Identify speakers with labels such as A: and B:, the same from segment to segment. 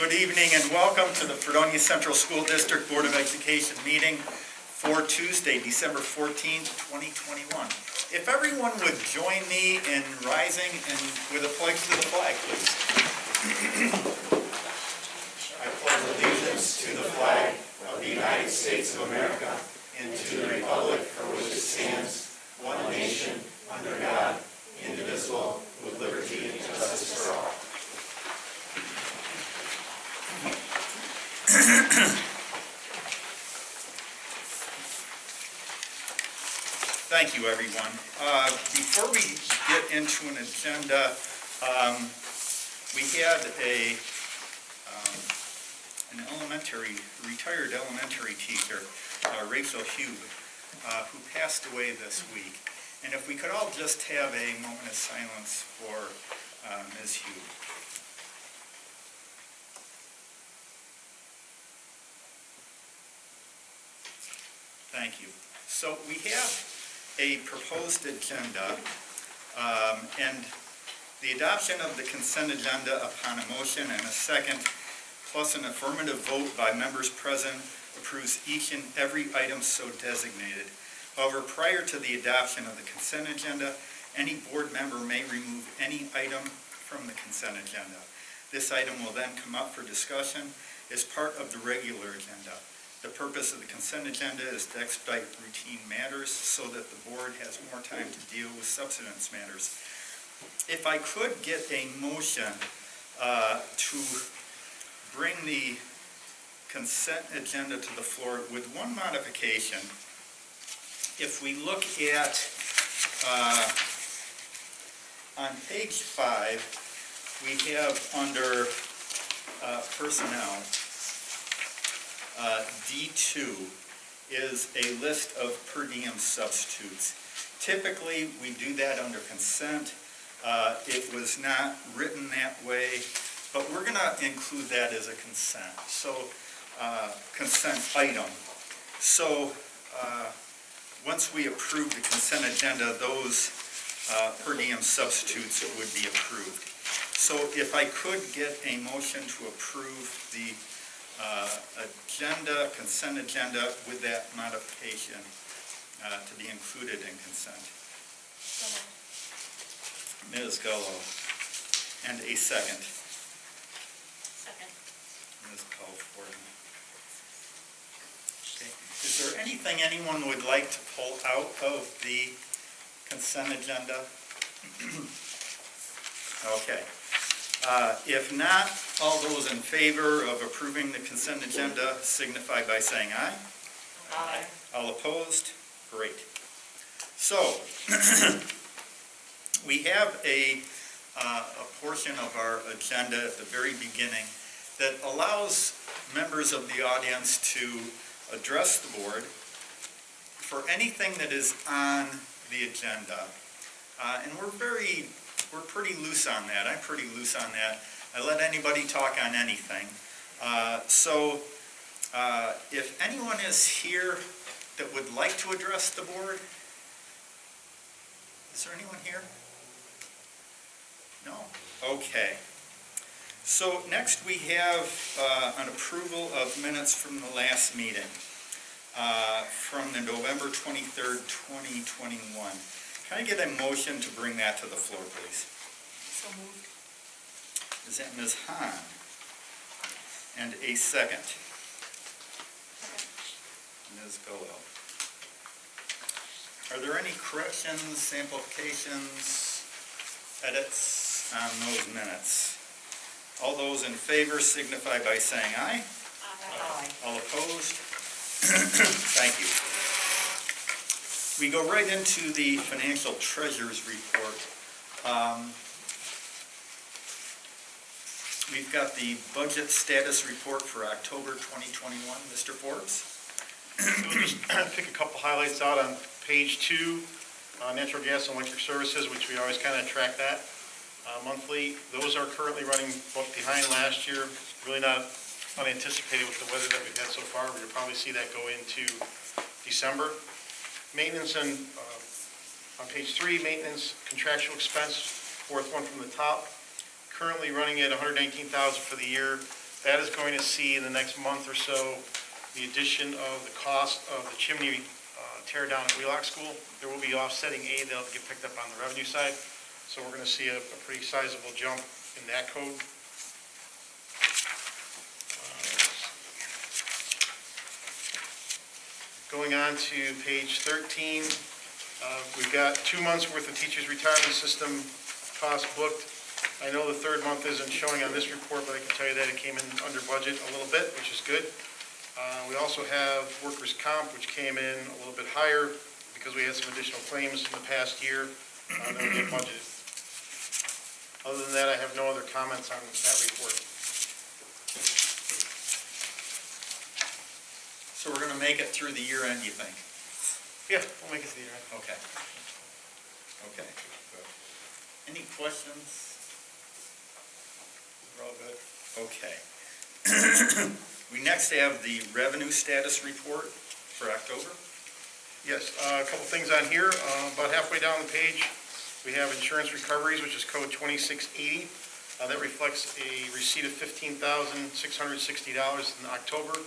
A: Good evening and welcome to the Fredonia Central School District Board of Education meeting for Tuesday, December 14th, 2021. If everyone would join me in rising and with a pledge to the flag, please. I pledge allegiance to the flag of the United States of America and to the republic for which it stands, one nation, under God, indivisible, with liberty and justice for all. Thank you, everyone. Before we get into an agenda, we had an retired elementary teacher, Rachel Hugh, who passed away this week. And if we could all just have a moment of silence for Ms. Hugh. Thank you. So we have a proposed agenda, and the adoption of the consent agenda upon a motion and a second, plus an affirmative vote by members present, approves each and every item so designated. However, prior to the adoption of the consent agenda, any board member may remove any item from the consent agenda. This item will then come up for discussion as part of the regular agenda. The purpose of the consent agenda is to expedite routine matters so that the board has more time to deal with substance matters. If I could get a motion to bring the consent agenda to the floor with one modification. If we look at, on page 5, we have under personnel, D2 is a list of per diem substitutes. Typically, we do that under consent. It was not written that way, but we're going to include that as a consent. So, consent item. So, once we approve the consent agenda, those per diem substitutes would be approved. So, if I could get a motion to approve the consent agenda with that modification to be included in consent. Ms. Gullo. And a second.
B: Second.
A: Ms. Culford. Okay. Is there anything anyone would like to pull out of the consent agenda? Okay. If not, all those in favor of approving the consent agenda signify by saying aye.
B: Aye.
A: All opposed? Great. So, we have a portion of our agenda at the very beginning that allows members of the audience to address the board for anything that is on the agenda. And we're pretty loose on that. I'm pretty loose on that. I let anybody talk on anything. So if anyone is here that would like to address the board, is there anyone here? No? Okay. So next we have an approval of minutes from the last meeting, from the November 23rd, 2021. Can I get a motion to bring that to the floor, please?
B: So moved.
A: Is that Ms. Hahn? And a second. Ms. Gullo. Are there any corrections, amplifications, edits on those minutes? All those in favor signify by saying aye.
B: Aye.
A: All opposed? Thank you. We go right into the financial treasurer's report. We've got the budget status report for October 2021. Mr. Forbes?
C: We'll just pick a couple highlights out on page 2, natural gas and electric services, which we always kind of track that monthly. Those are currently running both behind last year, really not unanticipated with the weather that we've had so far. We'll probably see that go into December. Maintenance and on page 3, maintenance contractual expense, fourth one from the top, currently running at $119,000 for the year. That is going to see in the next month or so the addition of the cost of the chimney tear down at Wheelock School. There will be offsetting aid that'll get picked up on the revenue side. So we're going to see a pretty sizable jump in that code. Going on to page 13, we've got 2 months worth of teachers' retirement system costs booked. I know the third month isn't showing on this report, but I can tell you that it came in under budget a little bit, which is good. We also have workers' comp, which came in a little bit higher because we had some additional claims in the past year that we had budgeted. Other than that, I have no other comments on that report.
A: So we're going to make it through the year end, you think?
C: Yeah, we'll make it to the end.
A: Okay. Okay. Any questions? We're all good? Okay. We next have the revenue status report for October.
C: Yes, a couple things on here. About halfway down the page, we have insurance recoveries, which is code 2680. That reflects a receipt of $15,660 in October.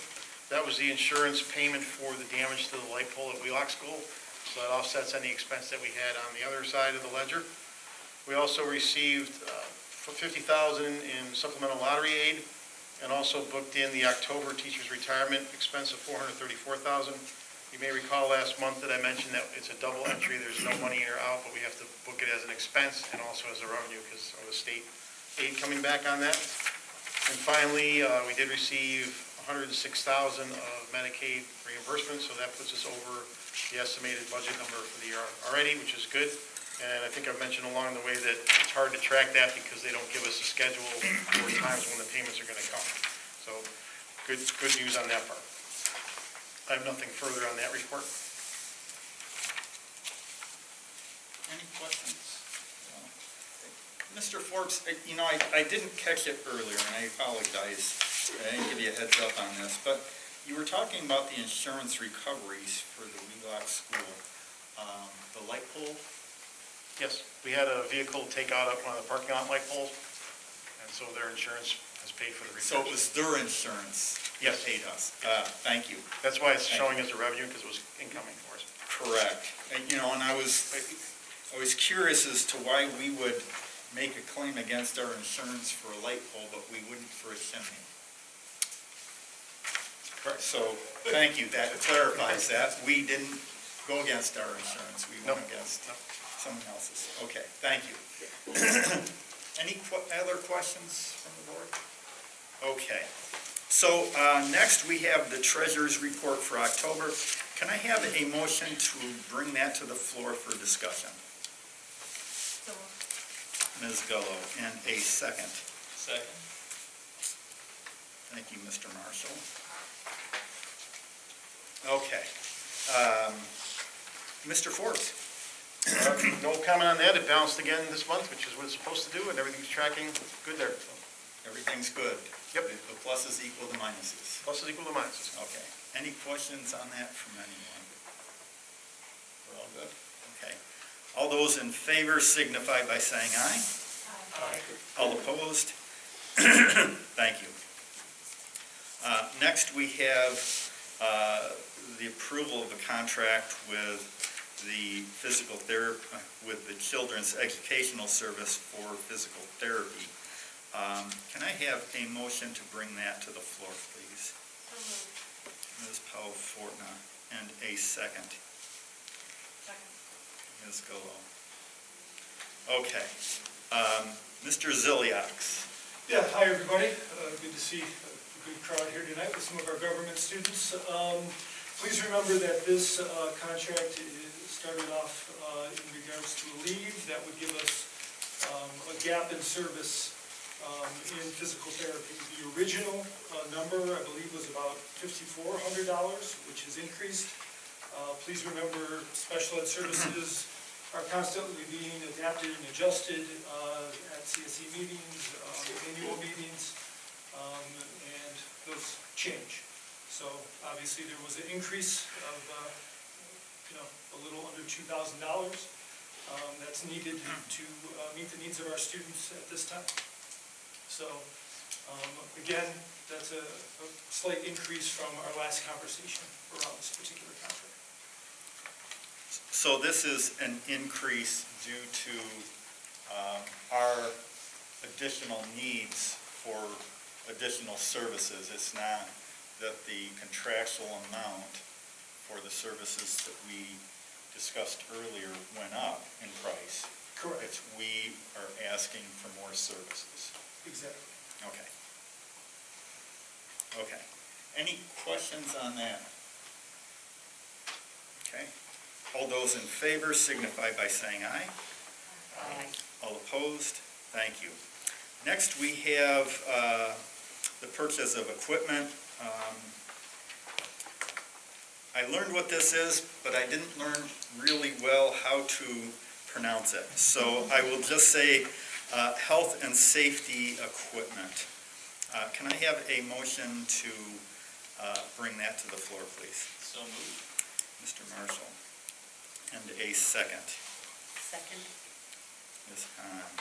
C: That was the insurance payment for the damage to the light pole at Wheelock School. So that offsets any expense that we had on the other side of the ledger. We also received $50,000 in supplemental lottery aid, and also booked in the October teacher's retirement expense of $434,000. You may recall last month that I mentioned that it's a double entry. There's no money in or out, but we have to book it as an expense and also as a revenue because of the state aid coming back on that. And finally, we did receive $106,000 of Medicaid reimbursement, so that puts us over the estimated budget number for the year already, which is good. And I think I've mentioned along the way that it's hard to track that because they don't give us a schedule or times when the payments are going to come. So good news on that part. I have nothing further on that report.
A: Any questions? Mr. Forbes, you know, I didn't catch it earlier, and I apologize. I didn't give you a heads up on this, but you were talking about the insurance recoveries for the Wheelock School. The light pole?
C: Yes, we had a vehicle take out one of the parking lot light poles, and so their insurance has paid for the repairs.
A: So it was their insurance that paid us? Thank you.
C: That's why it's showing as a revenue, because it was incoming for us.
A: Correct. And, you know, and I was curious as to why we would make a claim against our insurance for a light pole, but we wouldn't for a chimney. Correct. So, thank you. That clarifies that. We didn't go against our insurance. We went against someone else's. Okay, thank you. Any other questions from the board? Okay. So next we have the treasurer's report for October. Can I have a motion to bring that to the floor for discussion?
B: So,
A: Ms. Gullo, and a second.
D: Second.
A: Thank you, Mr. Marshall. Okay. Mr. Forbes?
C: No comment on that. It bounced again this month, which is what it's supposed to do, and everything's tracking good there. So,
A: Everything's good?
C: Yep.
A: The pluses equal the minuses?
C: pluses equal to minuses.
A: Okay. Any questions on that from anyone? We're all good? Okay. All those in favor signify by saying aye.
B: aye.
A: All opposed? Thank you. Next, we have the approval of a contract with the physical therapy, with the Children's Educational Service for physical therapy. Can I have a motion to bring that to the floor, please?
B: So moved.
A: Ms. Powell-Fortna, and a second.
B: Second.
A: Ms. Gallo. Okay. Mr. Ziliaks.
E: Yeah, hi, everybody. Good to see a good crowd here tonight with some of our government students. Please remember that this contract started off in regards to a leave that would give us a gap in service in physical therapy. The original number, I believe, was about $5,400, which has increased. Please remember, special ed services are constantly being adapted and adjusted at CSE meetings, annual meetings, and those change. So obviously there was an increase of a little under $2,000 that's needed to meet the needs of our students at this time. So again, that's a slight increase from our last conversation around this particular contract.
A: So this is an increase due to our additional needs for additional services. It's not that the contractual amount for the services that we discussed earlier went up in price.
E: Correct.
A: It's we are asking for more services.
E: Exactly.
A: Okay. Okay. Any questions on that? Okay. All those in favor signify by saying aye.
B: Aye.
A: All opposed? Thank you. Next, we have the purchase of equipment. I learned what this is, but I didn't learn really well how to pronounce it. So I will just say health and safety equipment. Can I have a motion to bring that to the floor, please?
D: So moved.
A: Mr. Marshall. And a second.
B: Second.
A: Ms. Hahn.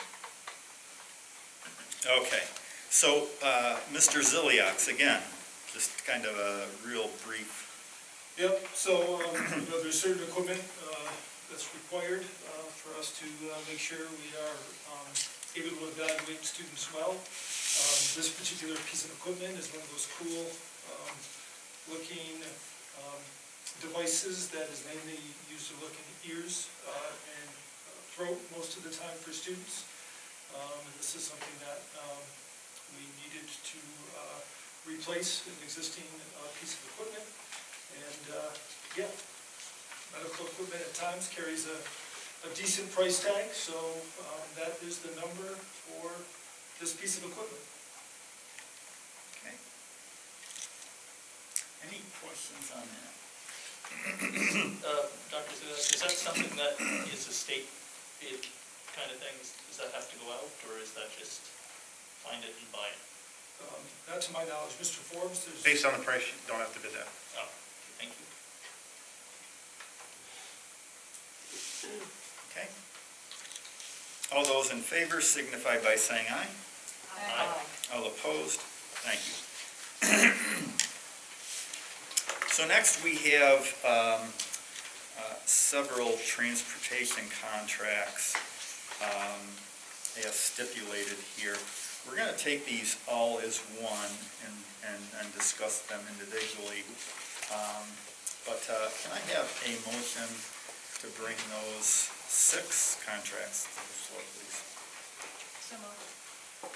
A: Okay, so Mr. Ziliaks, again, just kind of a real brief.
E: Yep, so, there's certain equipment that's required for us to make sure we are able to evaluate students well. This particular piece of equipment is one of those cool looking devices that is mainly used to look in ears and throat most of the time for students. This is something that we needed to replace an existing piece of equipment. And yeah, medical equipment at times carries a decent price tag, so that is the number for this piece of equipment.
A: Okay. Any questions on that?
D: Dr. Ziliak, is that something that is a state bid kind of thing? Does that have to go out, or is that just find it and buy it?
E: Not to my knowledge, Mr. Forbes, there's...
C: Based on the price, you don't have to bid that.
D: Oh, thank you.
A: Okay. All those in favor signify by saying aye.
D: Aye.
A: All opposed? Thank you. So next we have several transportation contracts as stipulated here. We're going to take these all as one and discuss them individually. But can I have a motion to bring those 6 contracts to the floor, please?
B: So moved.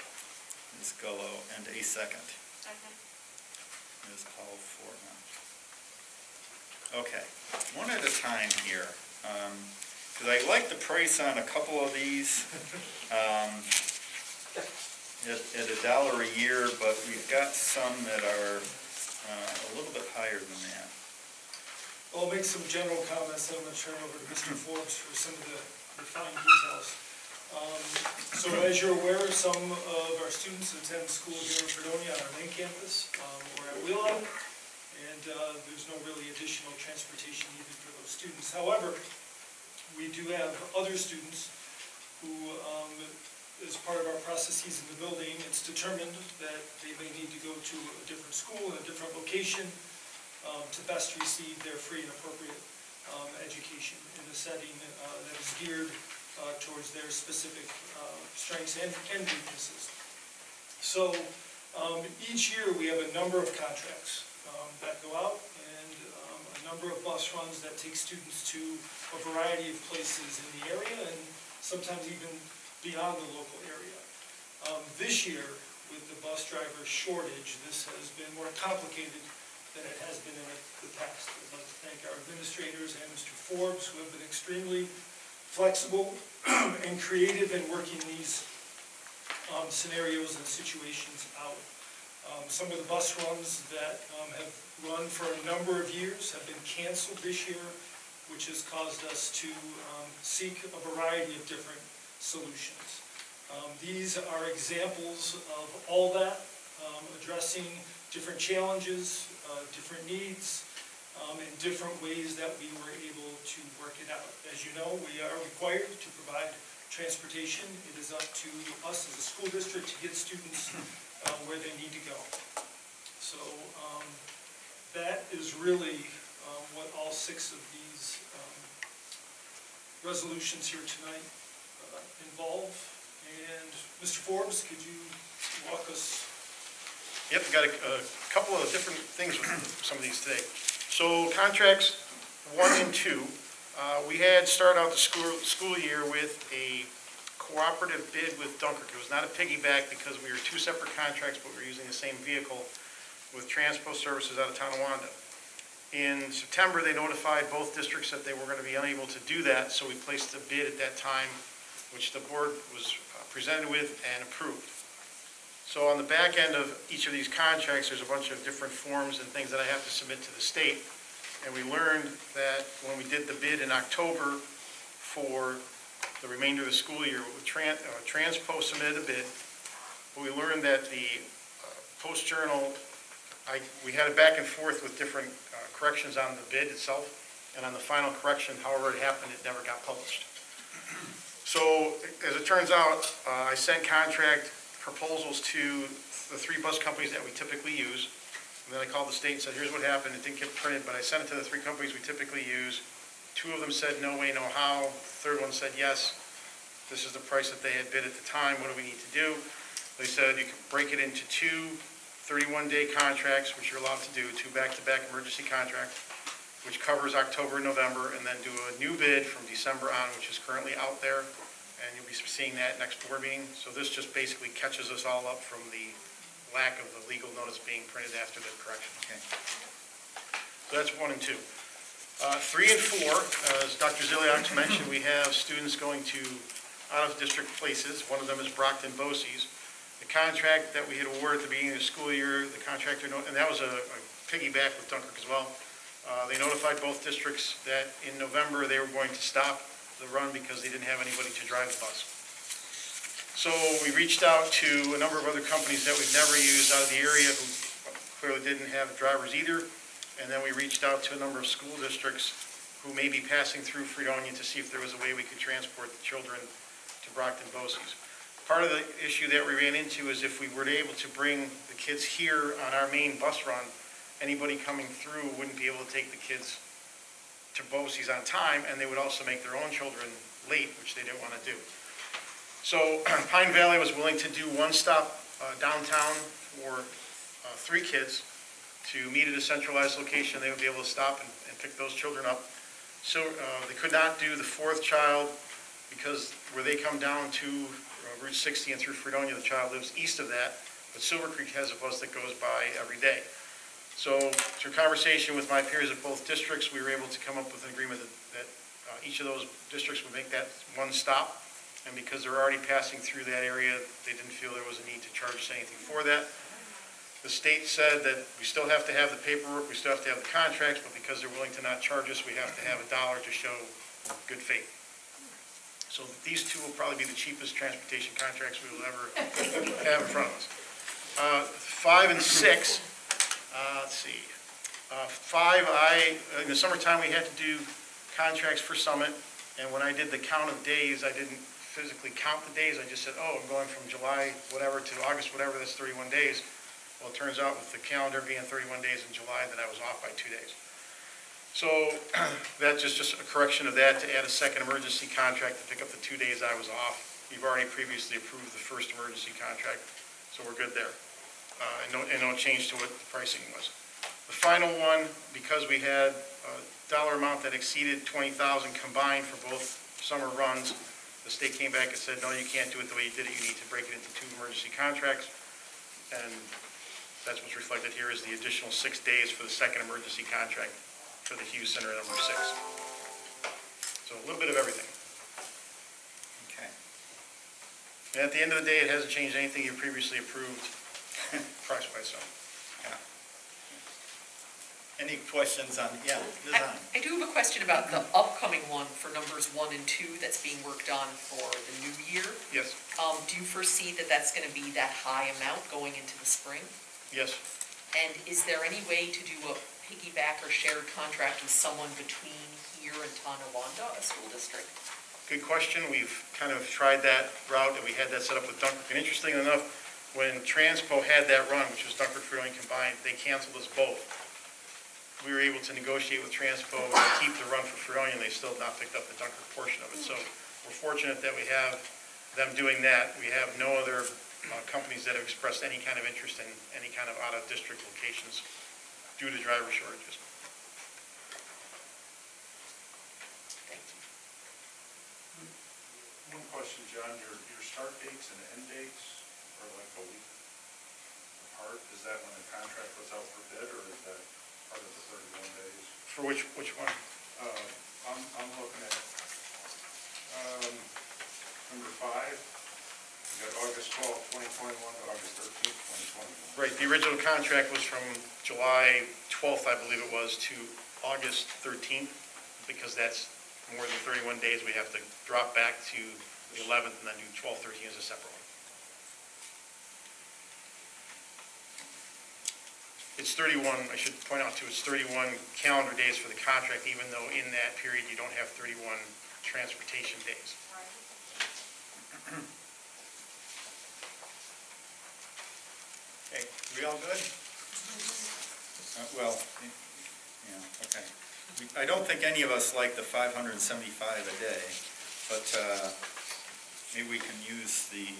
A: Ms. Gullo, and a second.
B: Second.
A: Ms. Paul Fortman. Okay, one at a time here, because I like the price on a couple of these at $1 a year, but we've got some that are a little bit higher than that.
E: I'll make some general comments, and I'm going to turn over to Mr. Forbes for some of the fine details. So as you're aware, some of our students attend school here in Fredonia on our main campus or at Wheelout, and there's no really additional transportation needed for those students. However, we do have other students who, as part of our processes in the building, it's determined that they may need to go to a different school in a different location to best receive their free and appropriate education in a setting that is geared towards their specific strengths and weaknesses. So each year we have a number of contracts that go out and a number of bus runs that take students to a variety of places in the area and sometimes even beyond the local area. This year, with the bus driver shortage, this has been more complicated than it has been in the past. I'd like to thank our administrators and Mr. Forbes, who have been extremely flexible and creative in working these scenarios and situations out. Some of the bus runs that have run for a number of years have been canceled this year, which has caused us to seek a variety of different solutions. These are examples of all that, addressing different challenges, different needs, in different ways that we were able to work it out. As you know, we are required to provide transportation. It is up to us as a school district to get students where they need to go. is really what all 6 of these resolutions here tonight involve. And Mr. Forbes, could you walk us?
C: Yep, we've got a couple of different things with some of these today. So contracts 1 and 2, we had started out the school year with a cooperative bid with Dunkirk. It was not a piggyback because we were 2 separate contracts, but we were using the same vehicle with Transpo Services out of Tonawanda. In September, they notified both districts that they were going to be unable to do that, so we placed a bid at that time, which the board was presented with and approved. So on the back end of each of these contracts, there's a bunch of different forms and things that I have to submit to the state. And we learned that when we did the bid in October for the remainder of the school year, Transpo submitted a bid, but we learned that the Post-Journal, we had it back and forth with different corrections on the bid itself, and on the final correction, however it happened, it never got published. So, as it turns out, I sent contract proposals to the 3 bus companies that we typically use, and then I called the state and said, here's what happened, it didn't get printed, but I sent it to the 3 companies we typically use. 2 of them said no way, no how. The 3rd one said yes. This is the price that they had bid at the time. What do we need to do? They said you can break it into 2 31-day contracts, which you're allowed to do, 2 back-to-back emergency contracts, which covers October and November, and then do a new bid from December on, which is currently out there, and you'll be seeing that next board meeting. So this just basically catches us all up from the lack of the legal notice being printed after the correction.
A: Okay.
C: So that's 1 and 2. 3 and 4, as Dr. Ziliak mentioned, we have students going to out-of-district places. One of them is Brockton-Bosse's. The contract that we had awarded at the beginning of the school year, the contractor, and that was a piggyback with Dunkirk as well. They notified both districts that in November they were going to stop the run because they didn't have anybody to drive the bus. So we reached out to a number of other companies that we've never used out of the area who clearly didn't have drivers either. And then we reached out to a number of school districts who may be passing through Fredonia to see if there was a way we could transport the children to Brockton-Bosse's. Part of the issue that we ran into is if we were able to bring the kids here on our main bus run, anybody coming through wouldn't be able to take the kids to Bosse's on time, and they would also make their own children late, which they didn't want to do. So Pine Valley was willing to do 1 stop downtown for 3 kids to meet at a centralized location. They would be able to stop and pick those children up. So they could not do the 4th child because where they come down to Route 60 and through Fredonia, the child lives east of that, but Silver Creek has a bus that goes by every day. So through conversation with my peers at both districts, we were able to come up with an agreement that each of those districts would make that 1 stop, and because they're already passing through that area, they didn't feel there was a need to charge us anything for that. The state said that we still have to have the paperwork, we still have to have the contracts, but because they're willing to not charge us, we have to have $1 to show good faith. So these 2 will probably be the cheapest transportation contracts we will ever have in front of us. 5 and 6, let's see. 5, in the summertime, we had to do contracts for Summit, and when I did the count of days, I didn't physically count the days. I just said, oh, I'm going from July whatever to August whatever, that's 31 days. Well, it turns out with the calendar being 31 days in July that I was off by 2 days. So that's just a correction of that to add a second emergency contract to pick up the 2 days I was off. You've already previously approved the first emergency contract, so we're good there. And no change to what the pricing was. The final one, because we had a dollar amount that exceeded $20,000 combined for both summer runs, the state came back and said, no, you can't do it the way you did it. You need to break it into 2 emergency contracts. And that's what's reflected here is the additional 6 days for the second emergency contract for the Hugh Center number 6. So a little bit of everything.
A: Okay.
C: And at the end of the day, it hasn't changed anything you previously approved price-wise. So.
A: Yeah. Any questions on, yeah, Ms. Hahn?
B: I do have a question about the upcoming one for numbers 1 and 2 that's being worked on for the new year.
C: Yes.
B: Do you foresee that that's going to be that high amount going into the spring?
C: Yes.
B: And is there any way to do a piggyback or shared contract with someone between here and Tonawanda, a school district?
C: Good question. We've kind of tried that route, and we had that set up with Dunkirk. And interesting enough, when Transpo had that run, which was Dunkirk Fredonia combined, they canceled us both. we were able to negotiate with Transpo to keep the run for Fredonia, and they still have not picked up the Dunkirk portion of it. So we're fortunate that we have them doing that. We have no other companies that have expressed any kind of interest in any kind of out-of-district locations due to driver shortages.
B: Thank you.
F: One question, John, your start dates and end dates are like a week apart. Is that when the contract was out for bid, or is that part of the 31 days?
C: For which one?
F: I'm looking at number 5. You got August 12th, 2021 to August 13th, 2021.
C: Right, the original contract was from July 12th, I believe it was, to August 13th, because that's more than 31 days. We have to drop back to the 11th and then do 12, 13 as a separate one. It's 31, I should point out too, it's 31 calendar days for the contract, even though in that period you don't have 31 transportation days.
A: Okay, we all good? Well, yeah, okay. I don't think any of us like the 575 a day, but maybe we can use the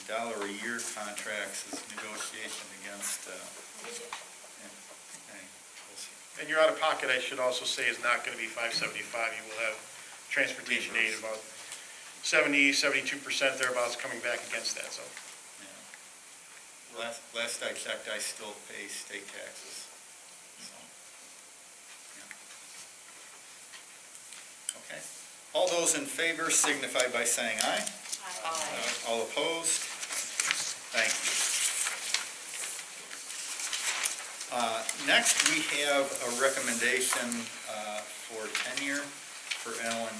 A: dollar a year contracts as negotiation against, okay, we'll see.
C: And your out-of-pocket, I should also say, is not going to be 575. You will have transportation aid about 70, 72% thereabouts coming back against that, so.
A: Yeah. Last I checked, I still pay state taxes, so, yeah. Okay. All those in favor signify by saying aye.
B: Aye.
A: All opposed? Thank you. Next, we have a recommendation for tenure for Ellen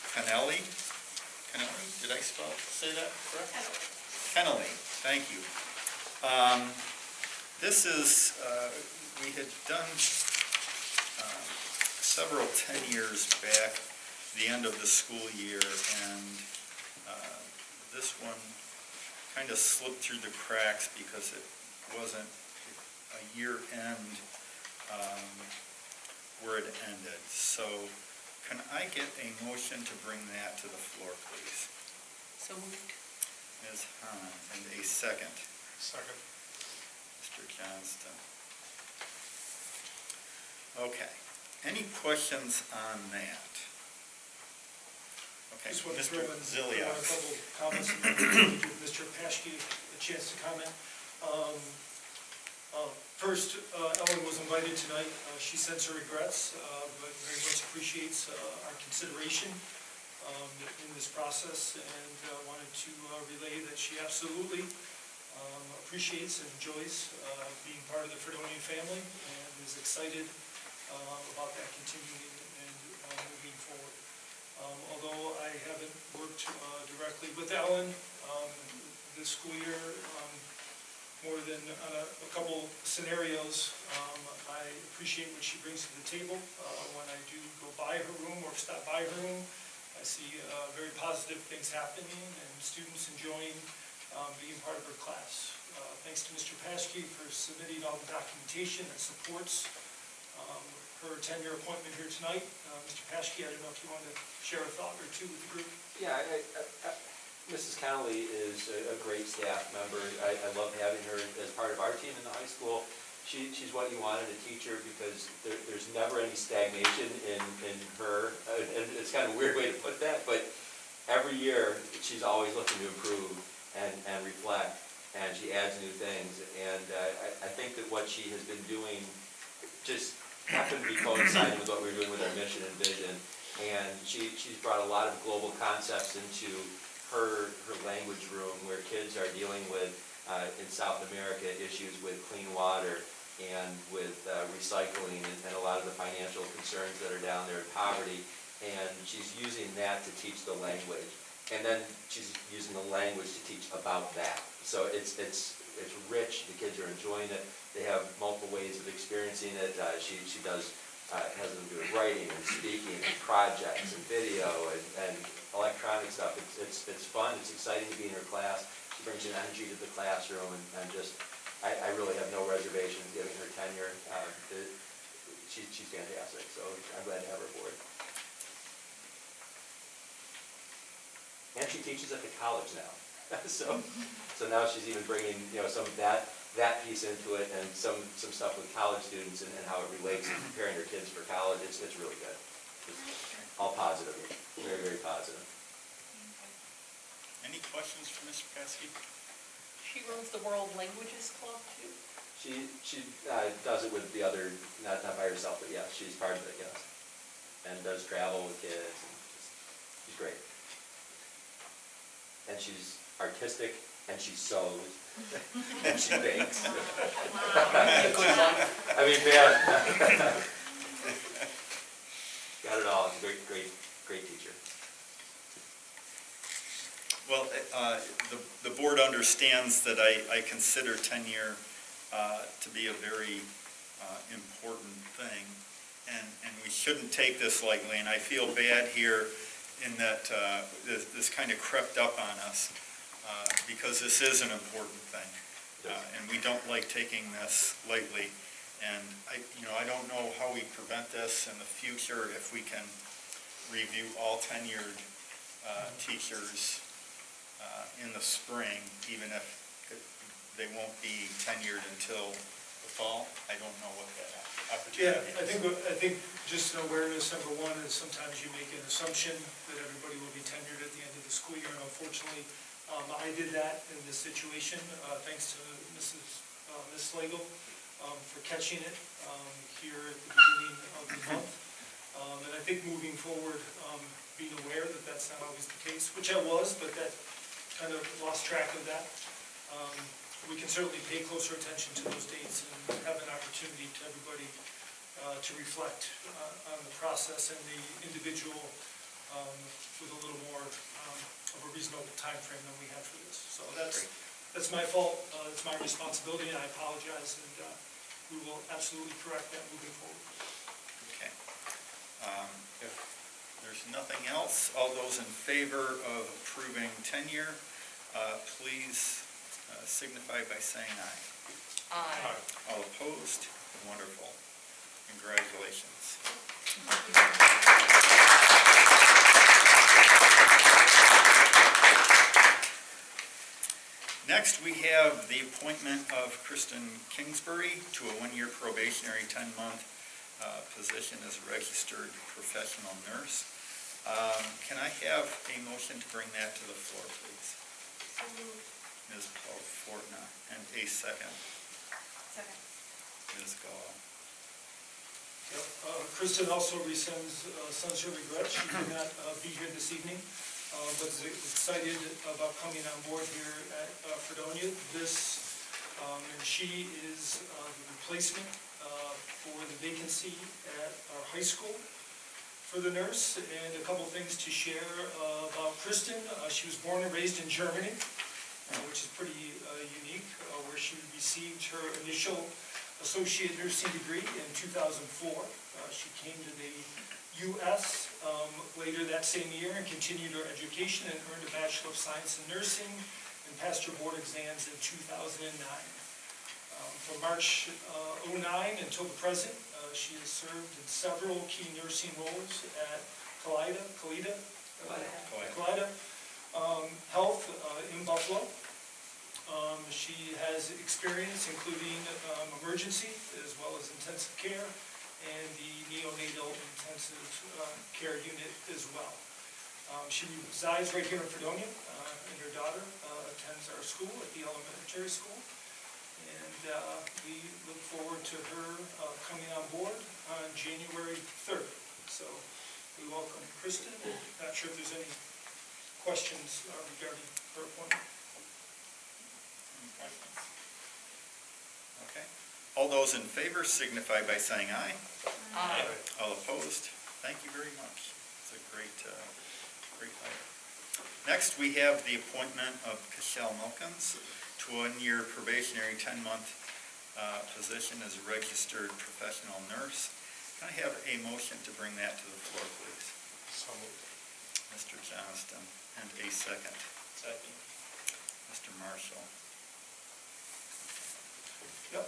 A: Pinelli. Pinelli, did I say that correct? Pinelli, thank you. This is, we had done several tenures back the end of the school year, and this one kind of slipped through the cracks because it wasn't a year end where it ended. So can I get a motion to bring that to the floor, please?
B: So moved.
A: Ms. Hahn, and a second.
F: Second.
A: Mr. Johnston. Okay. Any questions on that? Okay,
E: Just want to
A: Mr.
E: throw in
A: Ziliak.
E: a couple comments and then give Mr. Paschke a chance to comment. First, Ellen was invited tonight. She sends her regrets, but very much appreciates our consideration in this process, and wanted to relay that she absolutely appreciates and enjoys being part of the Fredonia family, and is excited about that continuing and moving forward. Although I haven't worked directly with Ellen this school year, more than a couple scenarios, I appreciate what she brings to the table. When I do go by her room or stop by her room, I see very positive things happening and students enjoying being part of her class. Thanks to Mr. Paschke for submitting all the documentation that supports her tenure appointment here tonight. Mr. Paschke, I don't know if you want to share a thought or two with the group.
G: Yeah, Mrs. Connolly is a great staff member. I love having her as part of our team in the high school. She's what you want in a teacher, because there's never any stagnation in her. And it's kind of a weird way to put that, but every year she's always looking to improve and reflect, and she adds new things. And I think that what she has been doing just happened to be coinciding with what we were doing with our mission and vision. And she's brought a lot of global concepts into her language room, where kids are dealing with, in South America, issues with clean water and with recycling and a lot of the financial concerns that are down there in poverty. And she's using that to teach the language. And then she's using the language to teach about that. So it's rich. The kids are enjoying it. They have multiple ways of experiencing it. She has them do writing and speaking and projects and video and electronic stuff. It's fun. It's exciting to be in her class. She brings an energy to the classroom, and just I really have no reservations reservations, giving her tenure. She's fantastic, so I'm glad to have her aboard. And she teaches at the college now. So now she's even bringing, some of that piece into it, and some stuff with college students and how it relates to preparing her kids for college. It's really good. It's all positive, very, very positive.
A: Any questions for Mr. Pesky?
B: She runs the World Languages Club too?
G: She does it with the other, not by herself, but yes, she's part of it, yes. And does travel with kids, and she's great. And she's artistic, and she sews, and she bakes.
B: A good one.
G: I mean, man. Got it all. It's a great teacher.
A: Well, the board understands that I consider tenure to be a very important thing, and we shouldn't take this lightly, and I feel bad here in that this kind of crept up on us, because this is an important thing, and we don't like taking this lightly. And I don't know how we prevent this in the future, if we can review all tenured teachers in the spring, even if they won't be tenured until the fall. I don't know what that opportunity is.
E: I think just an awareness, number one, is sometimes you make an assumption that everybody will be tenured at the end of the school year, and unfortunately, I did that in this situation, thanks to Miss Slagle for catching it here at the beginning of the month. And I think moving forward, being aware that that's not always the case, which I was, but that kind of lost track of that. We can certainly pay closer attention to those dates and have an opportunity to everybody to reflect on the process and the individual with a little more of a reasonable time frame than we had for this. So that's my fault, it's my responsibility, and I apologize, and we will absolutely correct that moving forward.
A: Okay. If there's nothing else, all those in favor of approving tenure, please signify by saying aye.
B: Aye.
A: All opposed? Wonderful. Congratulations. Next, we have the appointment of Kristen Kingsbury to a one-year probationary 10-month position as a registered professional nurse. Can I have a motion to bring that to the floor, please?
H: So moved.
A: Ms. Fortna, and a second.
H: Second.
A: Ms. Gall.
E: Kristen also resends sincere regrets. She could not be here this evening, but is excited about coming on board here at Fredonia. And she is the replacement for the vacancy at our high school for the nurse. And a couple things to share about Kristen. She was born and raised in Germany, which is pretty unique, where she received her initial associate nursing degree in 2004. She came to the U.S. Later that same year and continued her education and earned a Bachelor of Science in Nursing and passed her board exams in 2009. From March 2009 until the present, she has served in several key nursing roles at Kaleida Health in Buffalo. She has experience including emergency as well as intensive care and the neonatal intensive care unit as well. She resides right here in Fredonia, and her daughter attends our school at the elementary school. And we look forward to her coming on board on January 3rd. So we welcome Kristen. Not sure if there's any questions regarding her appointment.
A: Any questions? Okay. All those in favor signify by saying aye.
B: Aye.
A: All opposed? Thank you very much. It's a great item. Next, we have the appointment of Cashell Milkens to a one-year probationary 10-month position as a registered professional nurse. Can I have a motion to bring that to the floor, please?
C: So moved.
A: Mr. Johnston, and a second.
D: Second.
A: Mr. Marshall.
E: Yep,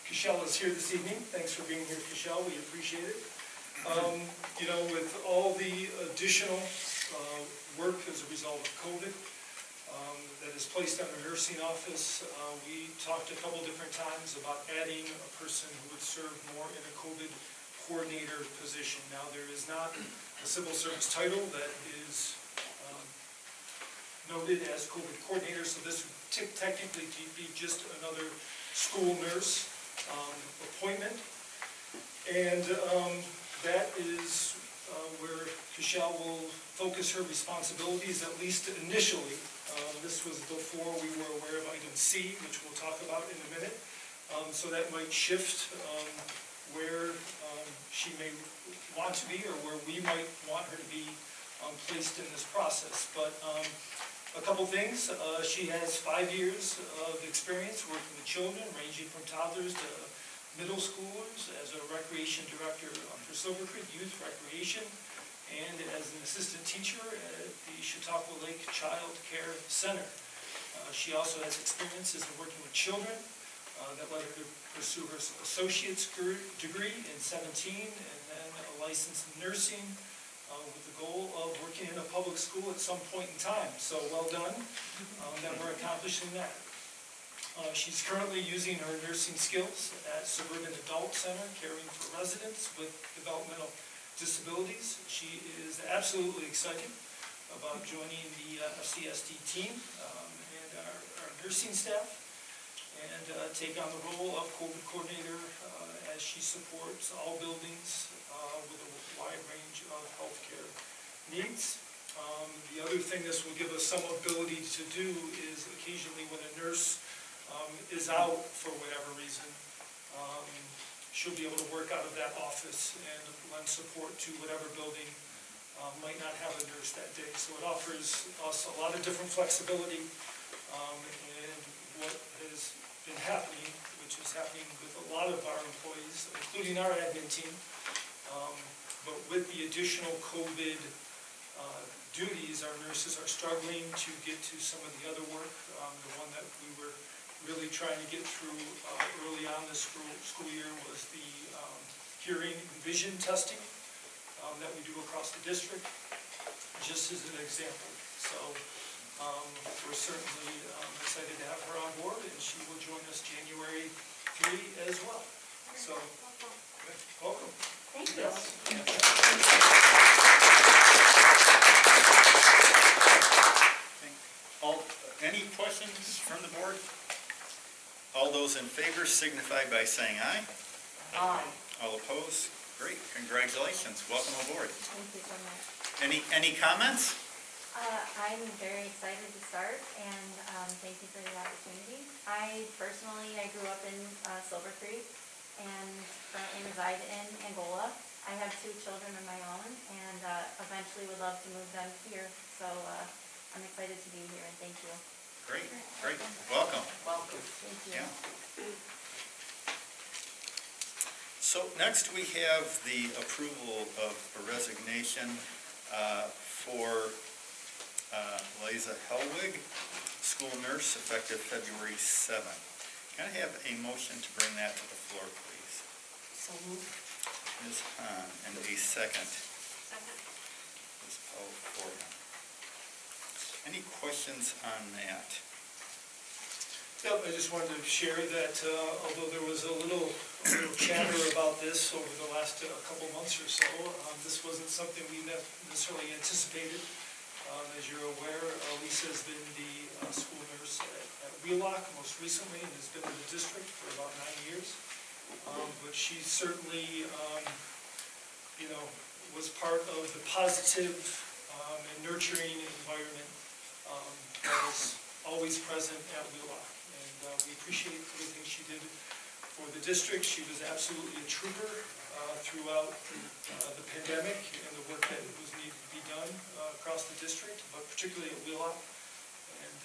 E: Cashell is here this evening. Thanks for being here, Cashell. We appreciate it. You know, with all the additional work as a result of COVID that is placed on the nursing office, we talked a couple different times about adding a person who would serve more in a COVID coordinator position. Now, there is not a civil service title that is noted as COVID coordinator, so this would technically be just another school nurse appointment. And that is where Cashell will focus her responsibilities, at least initially. This was before we were aware of item C, which we'll talk about in a minute. So that might shift where she may want to be, or where we might want her to be placed in this process. But a couple things. She has 5 years of experience working with children, ranging from toddlers to middle schoolers, as a recreation director for Silver Creek Youth Recreation, and as an assistant teacher at the Chautauqua Lake Child Care Center. She also has experiences in working with children that led her to pursue her associate's degree in 2017, and then a license in nursing with the goal of working in a public school at some point in time. So well done that we're accomplishing that. She's currently using her nursing skills at Suburban Adult Center, caring for residents with developmental disabilities. She is absolutely excited about joining the FCSD team and our nursing staff, and take on the role of COVID coordinator as she supports all buildings with a wide range of healthcare needs. The other thing this will give us some ability to do is occasionally when a nurse is out for whatever reason, she'll be able to work out of that office and lend support to whatever building might not have a nurse that day. So it offers us a lot of different flexibility, and what has been happening, which is happening with a lot of our employees, including our admin team, but with the additional COVID duties, our nurses are struggling to get to some of the other work. The one that we were really trying to get through early on this school year was the hearing and vision testing that we do across the district, just as an example. So we're certainly excited to have her on board, and she will join us January 3 as well. So, welcome.
H: Thank you.
A: Any questions from the board? All those in favor signify by saying aye.
B: Aye.
A: All opposed? Great, congratulations, welcome aboard.
H: Thank you so much.
A: Any comments?
H: I'm very excited to start, and thank you for the opportunity. I grew up in Silver Creek and currently reside in Angola. I have 2 children of my own, and eventually would love to move them here. So I'm excited to be here, and thank you.
A: Great, welcome.
B: Welcome.
H: Thank you.
A: Yeah. So next we have the approval of a resignation for Liza Hellwig, school nurse, effective February 7th. Can I have a motion to bring that to the floor, please?
B: So moved.
A: Ms. Hahn, and a second.
H: Second.
A: Ms. Powell-Fordham. Any questions on that?
E: Yep, I just wanted to share that although there was a little chatter about this over the last couple months or so, this wasn't something we necessarily anticipated. As you're aware, Lisa has been the school nurse at Wheelock most recently, and has been in the district for about 9 years. But she certainly, was part of the positive and nurturing environment that was always present at Wheelock. And we appreciate everything she did for the district. She was absolutely a trooper throughout the pandemic and the work that was needed to be done across the district, but particularly at Wheelock. And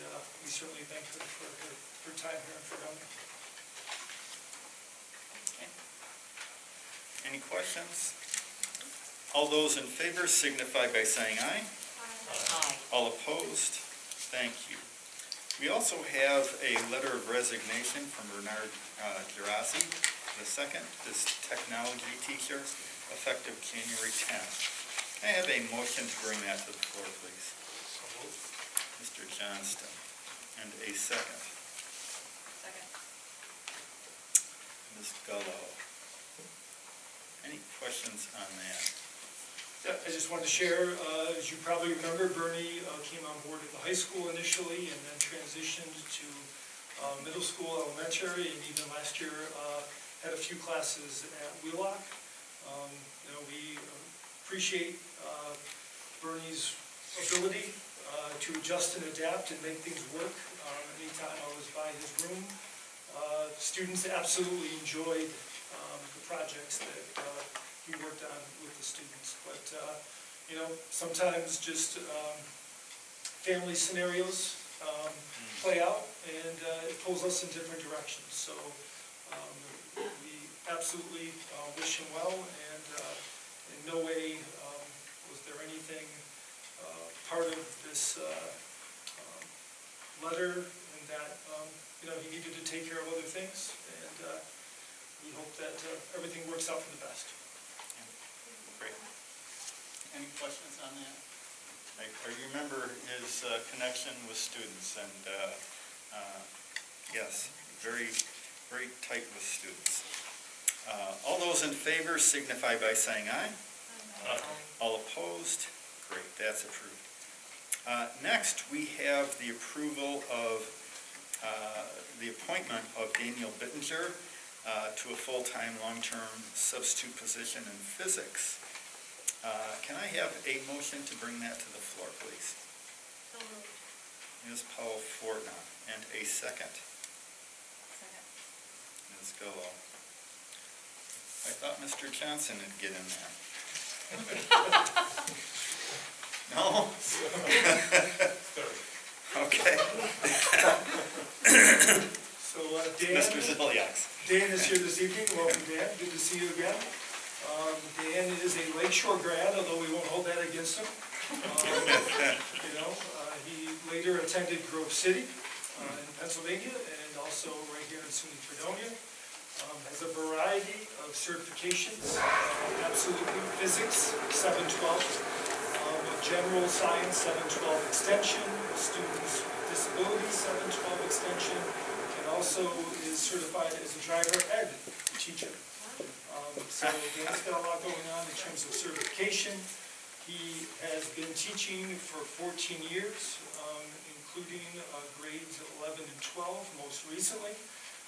E: we certainly thank her for her time here in Fredonia.
A: Any questions? All those in favor signify by saying aye.
B: Aye.
A: All opposed? Thank you. We also have a letter of resignation from Bernard Gerasi. The second is technology teacher, effective January 10th. Can I have a motion to bring that to the floor, please? Mr. Johnston, and a second.
B: Second.
A: Ms. Gullo. Any questions on that?
E: Yeah, I just wanted to share, as you probably remember, Bernie came on board at the high school initially and then transitioned to middle school, elementary, and even last year had a few classes at Wheelock. We appreciate Bernie's ability to adjust and adapt and make things work. Anytime I was by his room, students absolutely enjoyed the projects that he worked on with the students. But, sometimes just family scenarios play out and it pulls us in different directions. So we absolutely wish him well, and in no way was there anything part of this letter in that he needed to take care of other things, and we hope that everything works out for the best.
A: Great. Any questions on that? I remember his connection with students, and yes, very, very tight with students. All those in favor signify by saying aye.
D: Aye.
A: All opposed? Great, that's approved. Next, we have the approval of the appointment of Daniel Bittinger to a full-time, long-term substitute position in physics. Can I have a motion to bring that to the floor, please?
H: So moved.
A: Ms. Powell-Fortna, and a second.
H: Second.
A: Ms. Gullo. I thought Mr. Johnson would get in there. No? Okay.
E: So Dan,
A: Mr. Ziliaks.
E: Dan is here this evening. Welcome, Dan. Good to see you again. Dan is a Lakeshore grad, although we won't hold that against him. He later attended Grove City in Pennsylvania, and also right here in SUNY Fredonia. Has a variety of certifications, absolutely physics, 712, general science, 712 extension, students with disabilities, 712 extension, and also is certified as a driver ed teacher. So Dan's got a lot going on in terms of certification. He has been teaching for 14 years, including grades 11 and 12 most recently.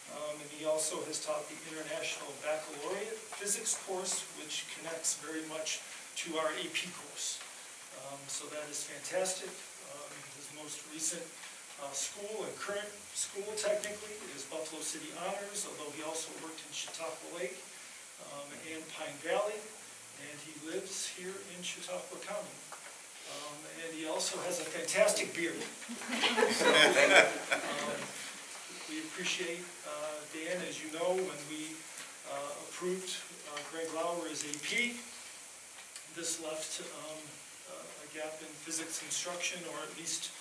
E: And he also has taught the International Baccalaureate Physics course, which connects very much to our AP course. So that is fantastic. His most recent school and current school technically is Buffalo City Honors, although he also worked in Chautauqua Lake and Pine Valley, and he lives here in Chautauqua County. And he also has a fantastic beard. So, we appreciate Dan. As you know, when we approved Greg Lauer as AP, this left a gap in physics instruction, or at least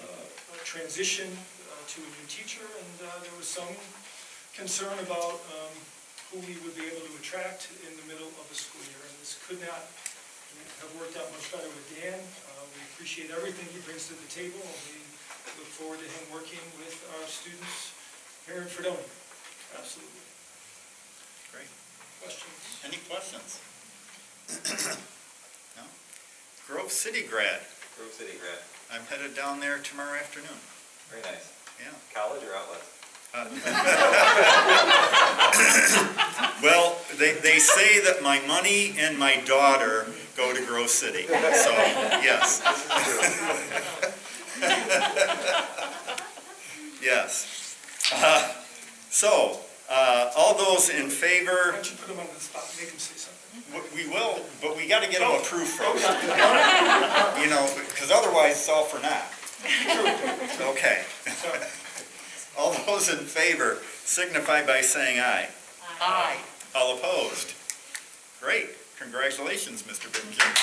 E: a transition to a new teacher, and there was some concern about who we would be able to attract in the middle of a school year, and this could not have worked out much better with Dan. We appreciate everything he brings to the table, and we look forward to him working with our students here in Fredonia. Absolutely.
A: Great.
E: Questions?
A: Any questions? No? Grove City grad.
I: Grove City grad.
A: I'm headed down there tomorrow afternoon.
I: Very nice.
A: Yeah.
I: College or outlet?
A: Well, they say that my money and my daughter go to Grove City, so yes. Yes. So, all those in favor?
E: Why don't you put him on the spot, make him say something?
A: We will, but we got to get them approved first. Because otherwise it's all for naught. Okay. All those in favor signify by saying aye.
B: Aye.
A: All opposed? Great. Congratulations, Mr. Bittinger.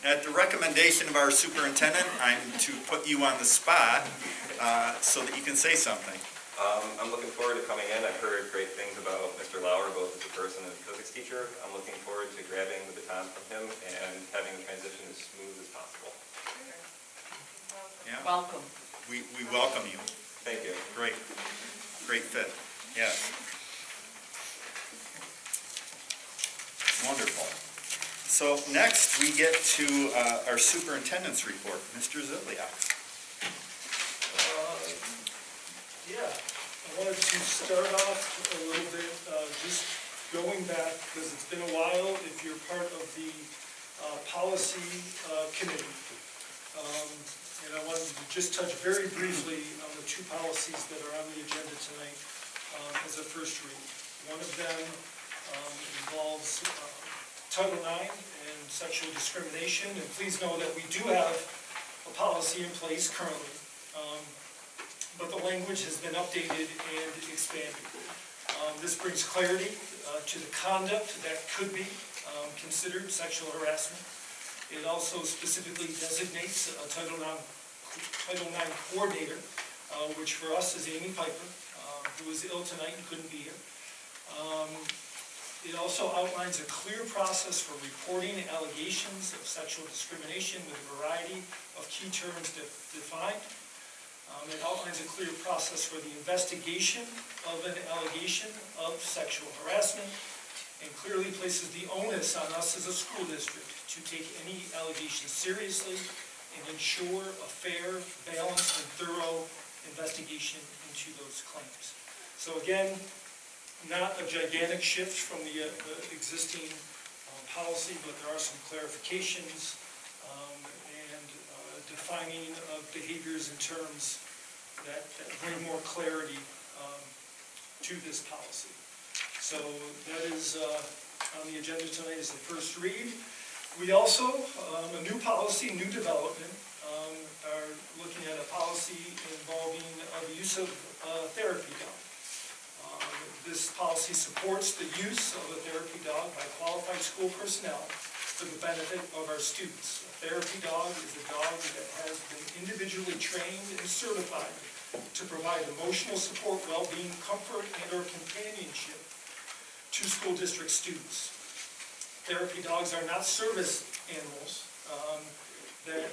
A: At the recommendation of our superintendent, I'm to put you on the spot so that you can say something.
I: I'm looking forward to coming in. I've heard great things about Mr. Lauer, both as a person and as a physics teacher. I'm looking forward to grabbing the baton from him and having the transition as smooth as possible.
A: Yeah,
B: Welcome.
A: we welcome you.
I: Thank you.
A: Great, great fit, yes. Wonderful. So next, we get to our superintendent's report. Mr. Ziliak.
E: Yeah, I wanted to start off a little bit, just going back, because it's been a while, if you're part of the policy committee. And I wanted to just touch very briefly on the two policies that are on the agenda tonight as a first read. One of them involves Title IX and sexual discrimination, and please know that we do have a policy in place currently. But the language has been updated and expanded. This brings clarity to the conduct that could be considered sexual harassment. It also specifically designates a Title IX coordinator, which for us is Amy Piper, who is ill tonight and couldn't be here. It also outlines a clear process for reporting allegations of sexual discrimination with a variety of key terms defined. It outlines a clear process for the investigation of an allegation of sexual harassment and clearly places the onus on us as a school district to take any allegations seriously and ensure a fair, balanced, and thorough investigation into those claims. So again, not a gigantic shift from the existing policy, but there are some clarifications and defining of behaviors and terms that bring more clarity to this policy. So that is on the agenda tonight as the first read. We also, a new policy, new development, are looking at a policy involving the use of therapy dog. This policy supports the use of a therapy dog by qualified school personnel for the benefit of our students. A therapy dog is a dog that has been individually trained and certified to provide emotional support, well-being, comfort, and/or companionship to school district students. Therapy dogs are not service animals that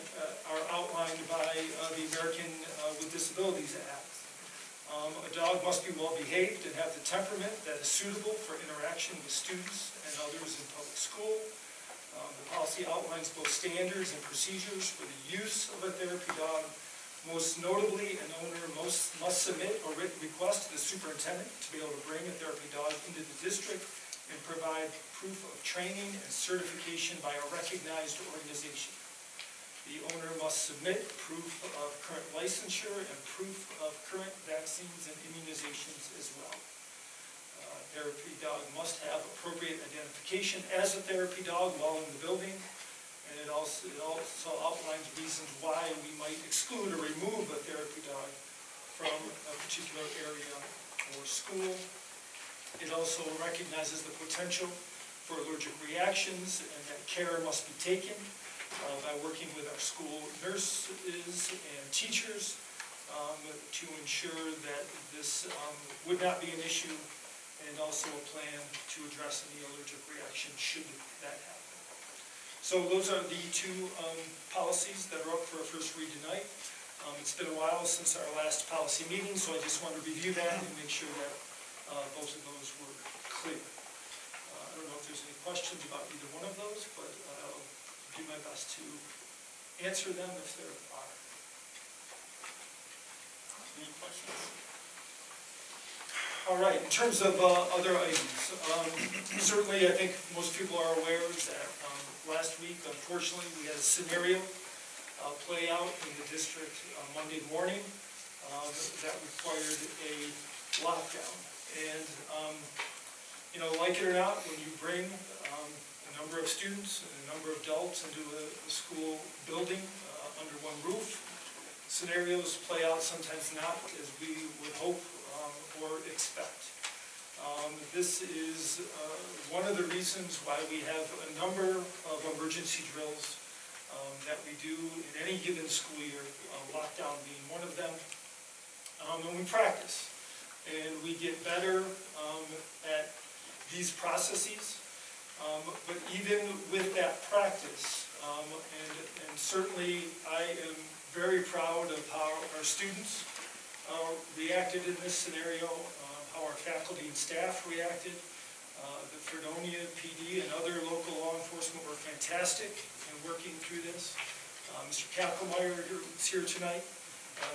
E: are outlined by the American with Disabilities Act. A dog must be well-behaved and have the temperament that is suitable for interaction with students and others in public school. The policy outlines both standards and procedures for the use of a therapy dog. Most notably, an owner must submit a written request to the superintendent to be able to bring a therapy dog into the district and provide proof of training and certification by a recognized organization. The owner must submit proof of current licensure and proof of current vaccines and immunizations as well. Therapy dog must have appropriate identification as a therapy dog while in the building, and it also outlines reasons why we might exclude or remove a therapy dog from a particular area or school. It also recognizes the potential for allergic reactions and that care must be taken by working with our school nurses and teachers to ensure that this would not be an issue, and also a plan to address any allergic reaction should that happen. So those are the two policies that are up for a first read tonight. It's been a while since our last policy meeting, so I just wanted to review that and make sure that both of those were clear. I don't know if there's any questions about either one of those, but I'll do my best to answer them if there are.
D: Any questions?
E: All right, in terms of other items, certainly I think most people are aware that last week, unfortunately, we had a scenario play out in the district Monday morning that required a lockdown. And, you know, like it or not, when you bring a number of students and a number of adults into a school building under one roof, scenarios play out sometimes not as we would hope or expect. This is one of the reasons why we have a number of emergency drills that we do in any given school year, lockdown being one of them. And we practice, and we get better at these processes. But even with that practice, and certainly I am very proud of how our students reacted in this scenario, how our faculty and staff reacted. The Fredonia PD and other local law enforcement were fantastic in working through this. Mr. Kappelmeyer, who's here tonight,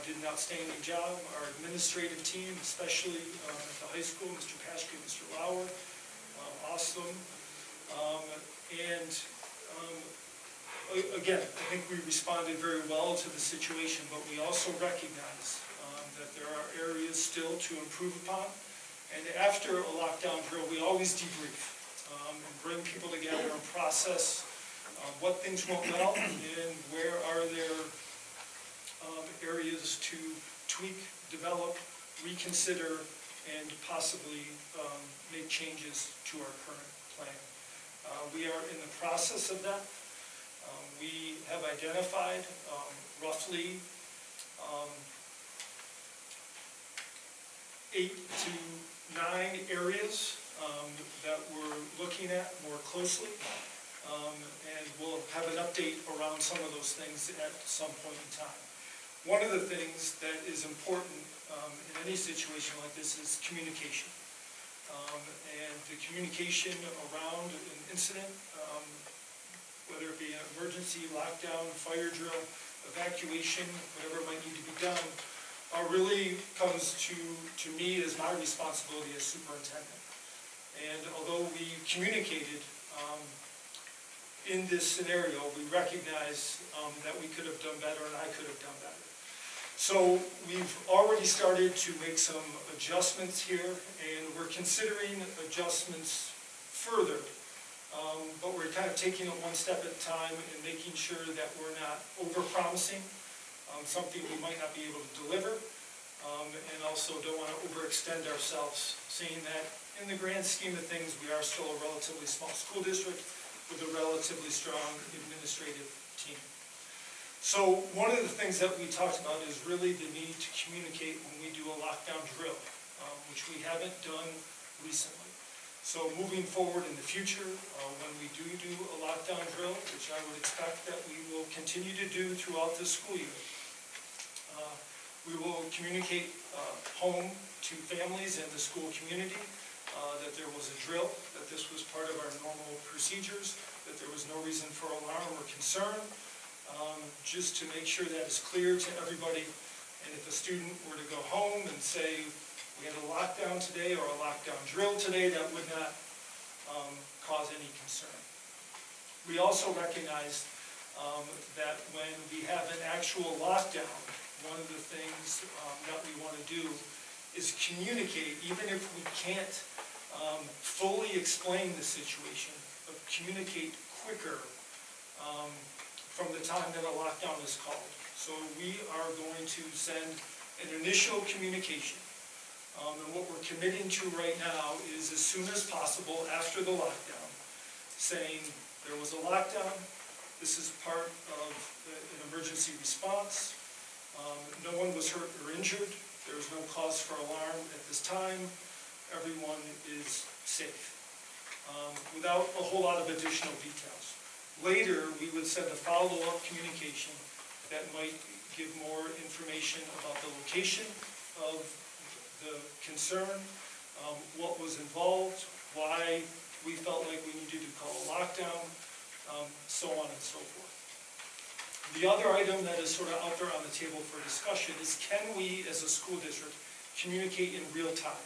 E: did an outstanding job. Our administrative team, especially at the high school, Mr. Paschke, Mr. Lauer, awesome. Again, I think we responded very well to the situation, but we also recognize that there are areas still to improve upon. And after a lockdown drill, we always debrief and bring people together and process what things went well and where are there areas to tweak, develop, reconsider, and possibly make changes to our current plan. We are in the process of that. We have identified roughly 8 to 9 areas that we're looking at more closely, and we'll have an update around some of those things at some point in time. One of the things that is important in any situation like this is communication. And the communication around an incident, whether it be an emergency, lockdown, fire drill, evacuation, whatever might need to be done, really comes to me as my responsibility as superintendent. And although we communicated in this scenario, we recognize that we could have done better and I could have done better. So we've already started to make some adjustments here, and we're considering adjustments further, but we're kind of taking it one step at a time and making sure that we're not over-promising something we might not be able to deliver, and also don't want to overextend ourselves, saying that in the grand scheme of things, we are still a relatively small school district with a relatively strong administrative team. So one of the things that we talked about is really the need to communicate when we do a lockdown drill, which we haven't done recently. So moving forward in the future, when we do a lockdown drill, which I would expect that we will continue to do throughout the school year, we will communicate home to families and the school community that there was a drill, that this was part of our normal procedures, that there was no reason for alarm or concern, just to make sure that it's clear to everybody. And if a student were to go home and say, we had a lockdown today or a lockdown drill today, that would not cause any concern. We also recognize that when we have an actual lockdown, one of the things that we want to do is communicate, even if we can't fully explain the situation, but communicate quicker from the time that a lockdown is called. So we are going to send an initial communication. And what we're committing to right now is as soon as possible after the lockdown, saying there was a lockdown, this is part of an emergency response, no one was hurt or injured, there was no cause for alarm at this time, everyone is safe, without a whole lot of additional details. Later, we would send a follow-up communication that might give more information about the location of the concern, what was involved, why we felt like we needed to call a lockdown, so on and so forth. The other item that is sort of out there on the table for discussion is, can we as a school district communicate in real time?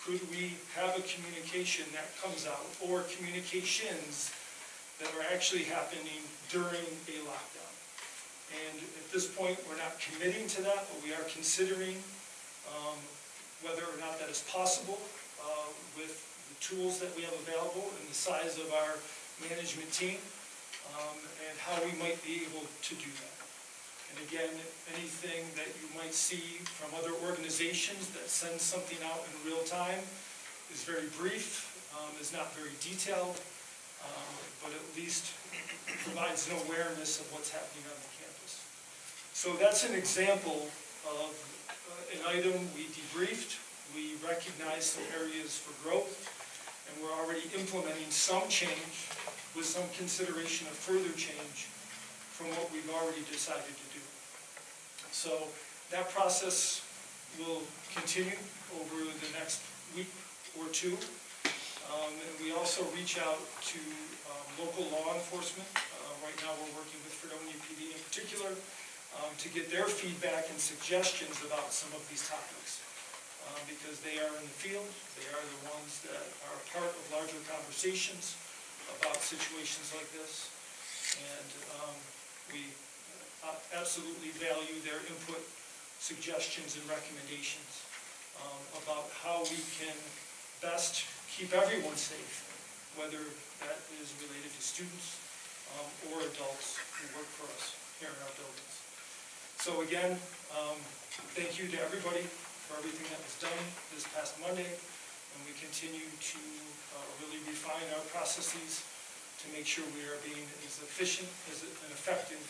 E: Could we have a communication that comes out, or communications that are actually happening during a lockdown? And at this point, we're not committing to that, but we are considering whether or not that is possible with the tools that we have available and the size of our management team, and how we might be able to do that. And again, anything that you might see from other organizations that send something out in real time is very brief, is not very detailed, but at least provides an awareness of what's happening on the campus. So that's an example of an item we debriefed. We recognized some areas for growth, and we're already implementing some change with some consideration of further change from what we've already decided to do. So that process will continue over the next week or two. And we also reach out to local law enforcement. Right now we're working with Fredonia PD in particular to get their feedback and suggestions about some of these topics. Because they are in the field, they are the ones that are part of larger conversations about situations like this. And we absolutely value their input, suggestions, and recommendations about how we can best keep everyone safe, whether that is related to students or adults who work for us here in our buildings. So again, thank you to everybody for everything that was done this past Monday, and we continue to really refine our processes to make sure we are being as efficient and effective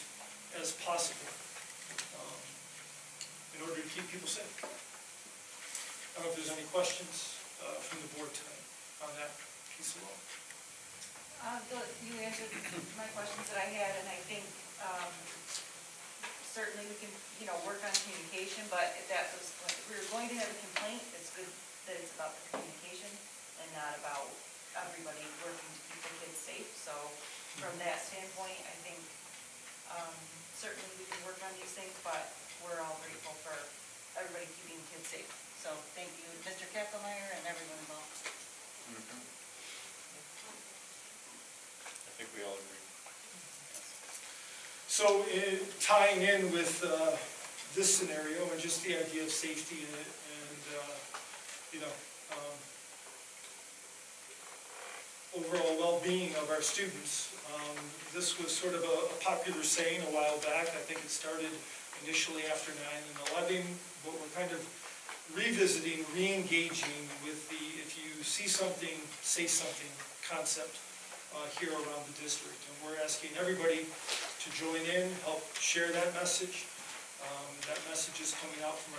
E: as possible in order to keep people safe. I don't know if there's any questions from the board tonight on that piece of law.
J: You answered my questions that I had, and I think certainly we can, work on communication, but if we were going to have a complaint, it's good that it's about the communication and not about everybody working to keep the kids safe. So from that standpoint, I think certainly we can work on these things, but we're all grateful for everybody keeping the kids safe. So thank you, Mr. Kapelmeyer and everyone involved.
I: I think we all agree.
E: So tying in with this scenario and just the idea of safety and overall well-being of our students, this was sort of a popular saying a while back. I think it started initially after 9/11, but we're kind of revisiting, re-engaging with the if you see something, say something concept here around the district. And we're asking everybody to join in, help share that message. That message is coming out from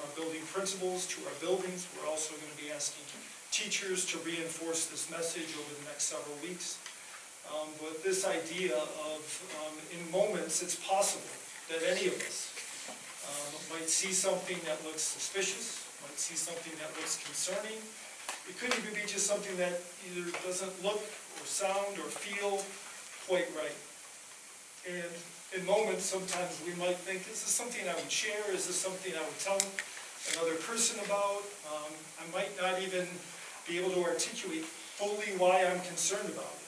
E: our building principals to our buildings. We're also going to be asking teachers to reinforce this message over the next several weeks. But this idea of, in moments, it's possible that any of us might see something that looks suspicious, might see something that looks concerning. It could even be just something that either doesn't look or sound or feel quite right. And in moments, sometimes we might think, is this something I would share? Is this something I would tell another person about? I might not even be able to articulate fully why I'm concerned about it.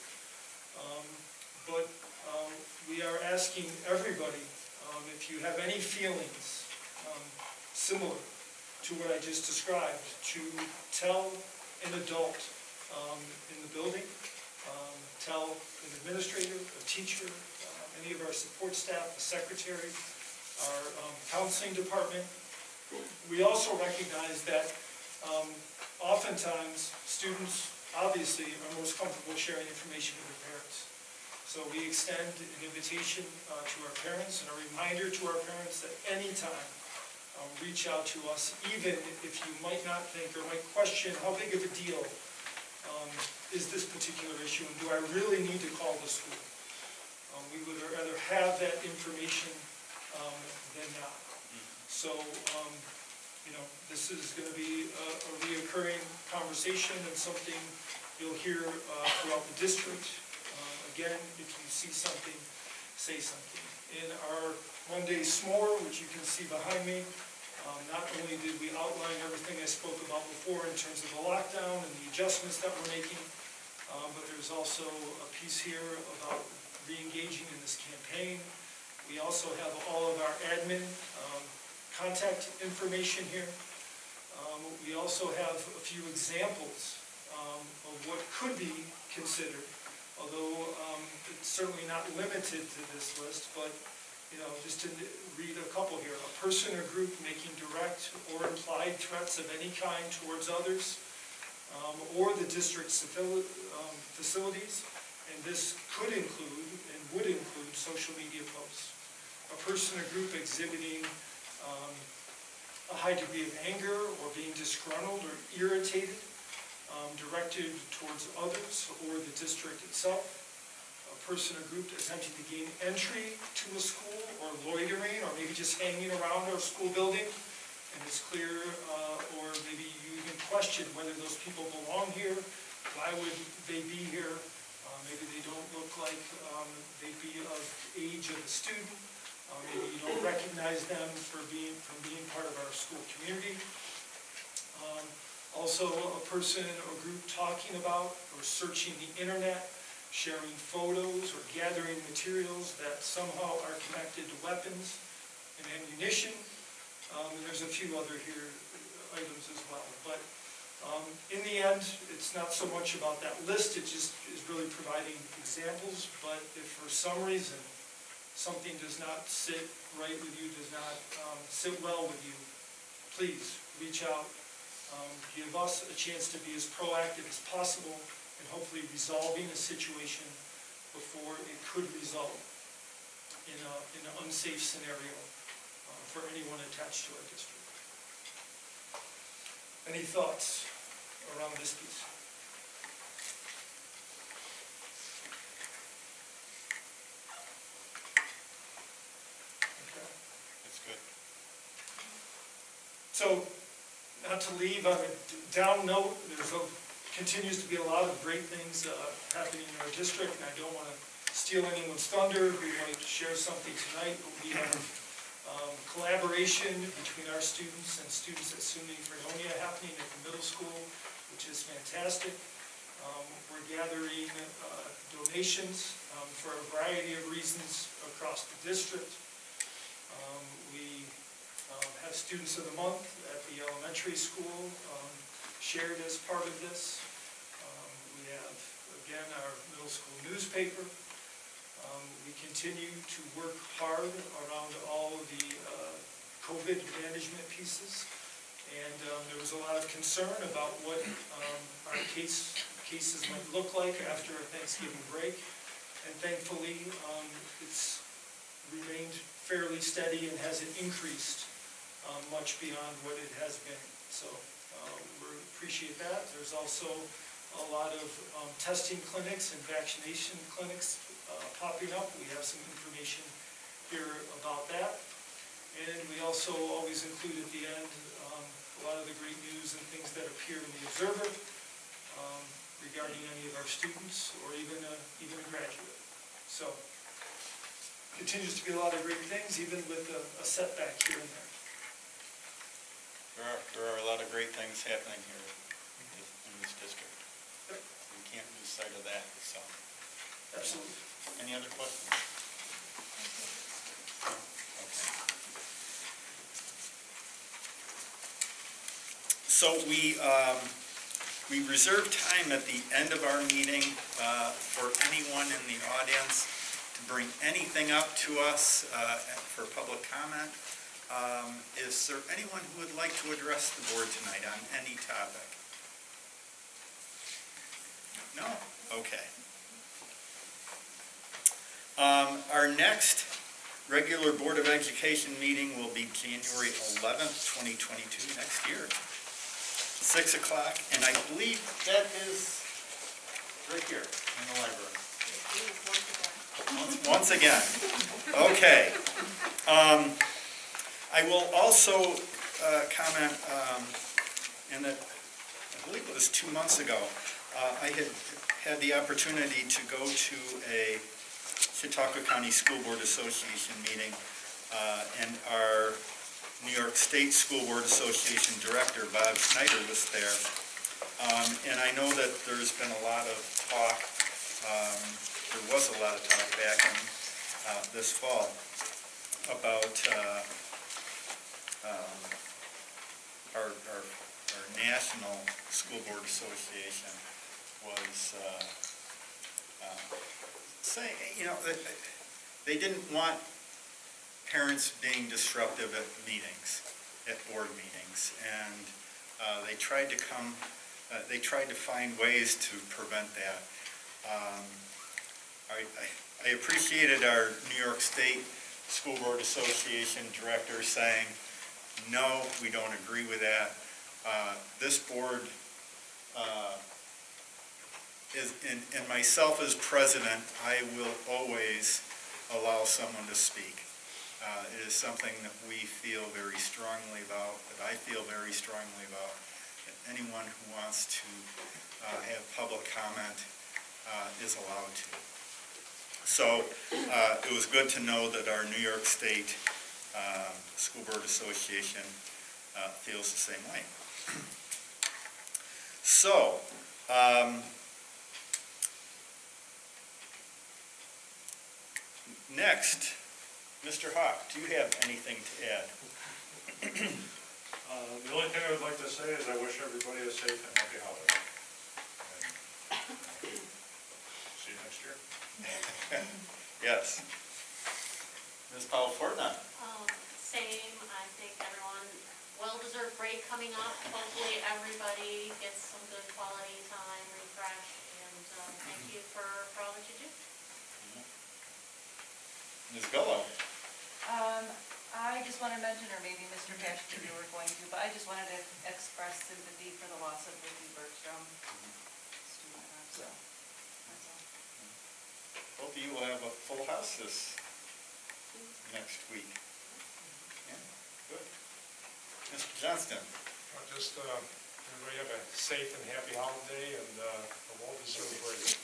E: But we are asking everybody, if you have any feelings similar to what I just described, to tell an adult in the building, tell an administrator, a teacher, any of our support staff, the secretary, our counseling department. We also recognize that oftentimes students obviously are most comfortable sharing information with their parents. So we extend an invitation to our parents and a reminder to our parents that anytime reach out to us, even if you might not think or might question how big of a deal is this particular issue, and do I really need to call the school? We would rather have that information than not. So, this is going to be a reoccurring conversation and something you'll hear throughout the district. Again, if you see something, say something. In our one-day s'more, which you can see behind me, not only did we outline everything I spoke about before in terms of the lockdown and the adjustments that we're making, but there's also a piece here about re-engaging in this campaign. We also have all of our admin contact information here. We also have a few examples of what could be considered, although it's certainly not limited to this list, but just to read a couple here. A person or group making direct or implied threats of any kind towards others or the district's facilities, And this could include and would include social media posts. A person or group exhibiting a high degree of anger or being disgruntled or irritated, directed towards others or the district itself. A person or group attempting to gain entry to a school or loitering or maybe just hanging around our school building. And it's clear, or maybe you even question whether those people belong here. Why would they be here? Maybe they don't look like they'd be of age of a student. Maybe you don't recognize them from being part of our school community. Also, a person or group talking about or searching the internet, sharing photos or gathering materials that somehow are connected to weapons and ammunition. And there's a few other items as well. But in the end, it's not so much about that list, it just is really providing examples. But if for some reason something does not sit right with you, does not sit well with you, please reach out. Give us a chance to be as proactive as possible in hopefully resolving a situation before it could result in an unsafe scenario for anyone attached to our district. Any thoughts around this piece? Okay.
A: That's good.
E: So, not to leave on a down note, continues to be a lot of great things happening in our district, and I don't want to steal anyone's thunder. We wanted to share something tonight, but we have collaboration between our students and students at SUNY Fredonia happening at the middle school, which is fantastic. We're gathering donations for a variety of reasons across the district. We have Students of the Month at the elementary school shared as part of this. We have, again, our middle school newspaper. We continue to work hard around all of the COVID management pieces. And there was a lot of concern about what our cases might look like after a Thanksgiving break. And thankfully, it's remained fairly steady and hasn't increased much beyond what it has been. So we appreciate that. There's also a lot of testing clinics and vaccination clinics popping up. We have some information here about that. And we also always include at the end a lot of the great news and things that appear in the Observer regarding any of our students or even a graduate. So continues to be a lot of great things, even with a setback here and there.
A: There are a lot of great things happening here in this district.
E: Yep.
A: We can't lose sight of that. So,
E: absolutely.
A: Any other questions? Okay. So we reserve time at the end of our meeting for anyone in the audience to bring anything up to us for public comment. Is there anyone who would like to address the board tonight on any topic? No? Okay. Our next regular Board of Education meeting will be January 11th, 2022, next year, 6 o'clock, and I believe that is right here in the library. Once again. Okay. I will also comment, and that I believe it was 2 months ago, I had the opportunity to go to a Chautauqua County School Board Association meeting, and our New York State School Board Association Director, Bob Schneider, was there. And I know that there's been a lot of talk, there was a lot of talk back in this fall about our National School Board Association was saying, they didn't want parents being disruptive at meetings, at board meetings, and they tried to find ways to prevent that. I appreciated our New York State School Board Association director saying, no, we don't agree with that. This board and myself as president, I will always allow someone to speak. It is something that we feel very strongly about, that I feel very strongly about. That anyone who wants to have public comment is allowed to. So it was good to know that our New York State School Board Association feels the same way. So, next, Mr. Hawk, do you have anything to add?
F: The only thing I would like to say is I wish everybody a safe and happy holiday. And, see you next year.
A: Yes. Ms. Powell-Fortnum?
K: Same, I think everyone, well-deserved break coming up. Hopefully everybody gets some good quality time, refresh, and thank you for all that you do.
A: Ms. Gullo?
J: I just want to mention, or maybe Mr. Cashell, you were going to, but I just wanted to express sympathy for the loss of Ricky Bergstrom. Student rep, so that's all.
A: Both of you will have a full house this next week. Yeah, good. Mr. Johnston?
E: Just, everybody have a safe and happy holiday and a well-deserved break.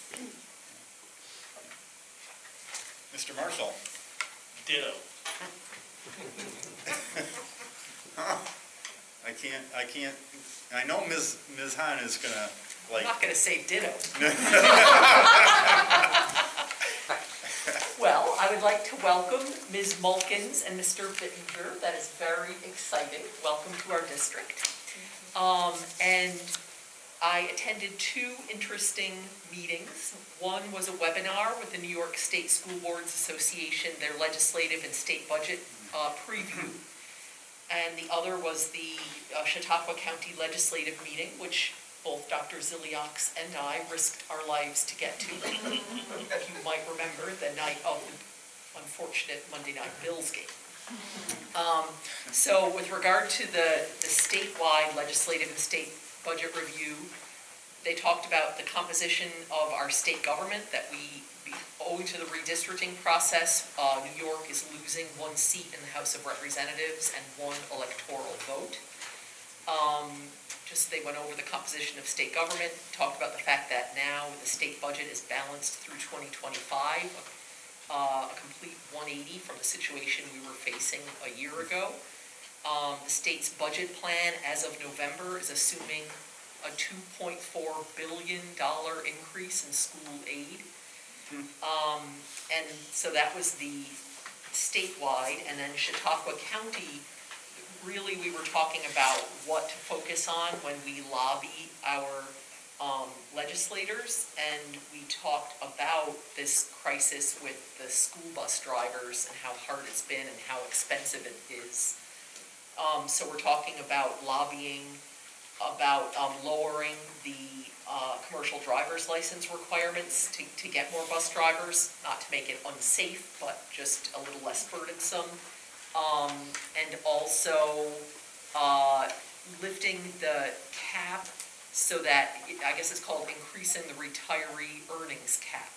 A: Mr. Marshall?
D: Ditto.
A: I know Ms. Hahn is gonna
B: I'm
A: like.
B: not gonna say ditto. Well, I would like to welcome Ms. Milken and Mr. Bittinger. That is very exciting. Welcome to our district. And I attended 2 interesting meetings. One was a webinar with the New York State School Boards Association, their legislative and state budget preview. And the other was the Chautauqua County Legislative meeting, which both Dr. Ziliaks and I risked our lives to get to. You might remember the night of the unfortunate Monday Night Bills game. So with regard to the statewide legislative and state budget review, they talked about the composition of our state government, that owing to the redistricting process, New York is losing 1 seat in the House of Representatives and 1 electoral vote. They went over the composition of state government, talked about the fact that now the state budget is balanced through 2025, a complete 180 from the situation we were facing a year ago. The state's budget plan as of November is assuming a $2.4 billion increase in school aid. And so that was the statewide, and then Chautauqua County, really we were talking about what to focus on when we lobby our legislators, and we talked about this crisis with the school bus drivers and how hard it's been and how expensive it is. So we're talking about lobbying, about lowering the commercial driver's license requirements to get more bus drivers, not to make it unsafe, but just a little less burdensome. And also lifting the cap so that, I guess it's called increasing the retiree earnings cap,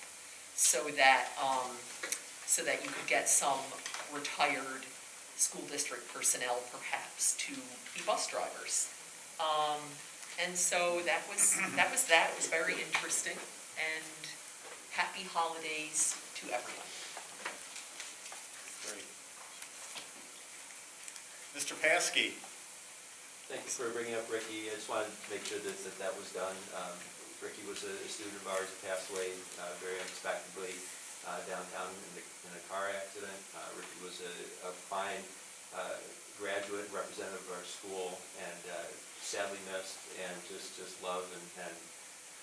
B: so that you could get some retired school district personnel perhaps to be bus drivers. And so that was that. It was very interesting, and happy holidays to everyone.
A: Great. Mr. Paskey?
G: Thank you for bringing up Ricky. I just wanted to make sure that was done. Ricky was a student of ours who passed away very unexpectedly downtown in a car accident. Ricky was a fine graduate, representative of our school, and sadly missed, and just love and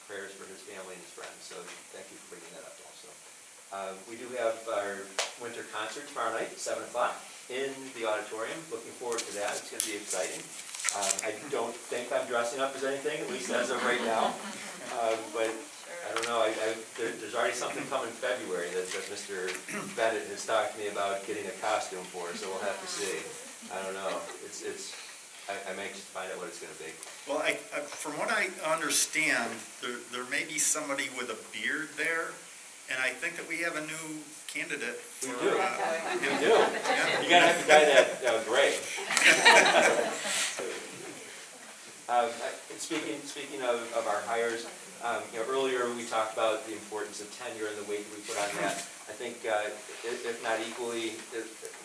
G: prayers for his family and his friends. So thank you for bringing that up also. We do have our winter concert tomorrow night, 7 o'clock, in the auditorium. Looking forward to that. It's going to be exciting. I don't think I'm dressing up as anything, at least as of right now. But I don't know, there's already something coming in February that Mr. Bennett has talked to me about getting a costume for, so we'll have to see. I don't know, I'm anxious to find out what it's gonna be.
A: Well, from what I understand, there may be somebody with a beard there, and I think that we have a new candidate.
G: We
A: for,
G: do.
A: yeah.
G: You do. You gotta have to dye that gray. Speaking of our hires, earlier we talked about the importance of tenure and the weight that we put on that. I think, if not equally,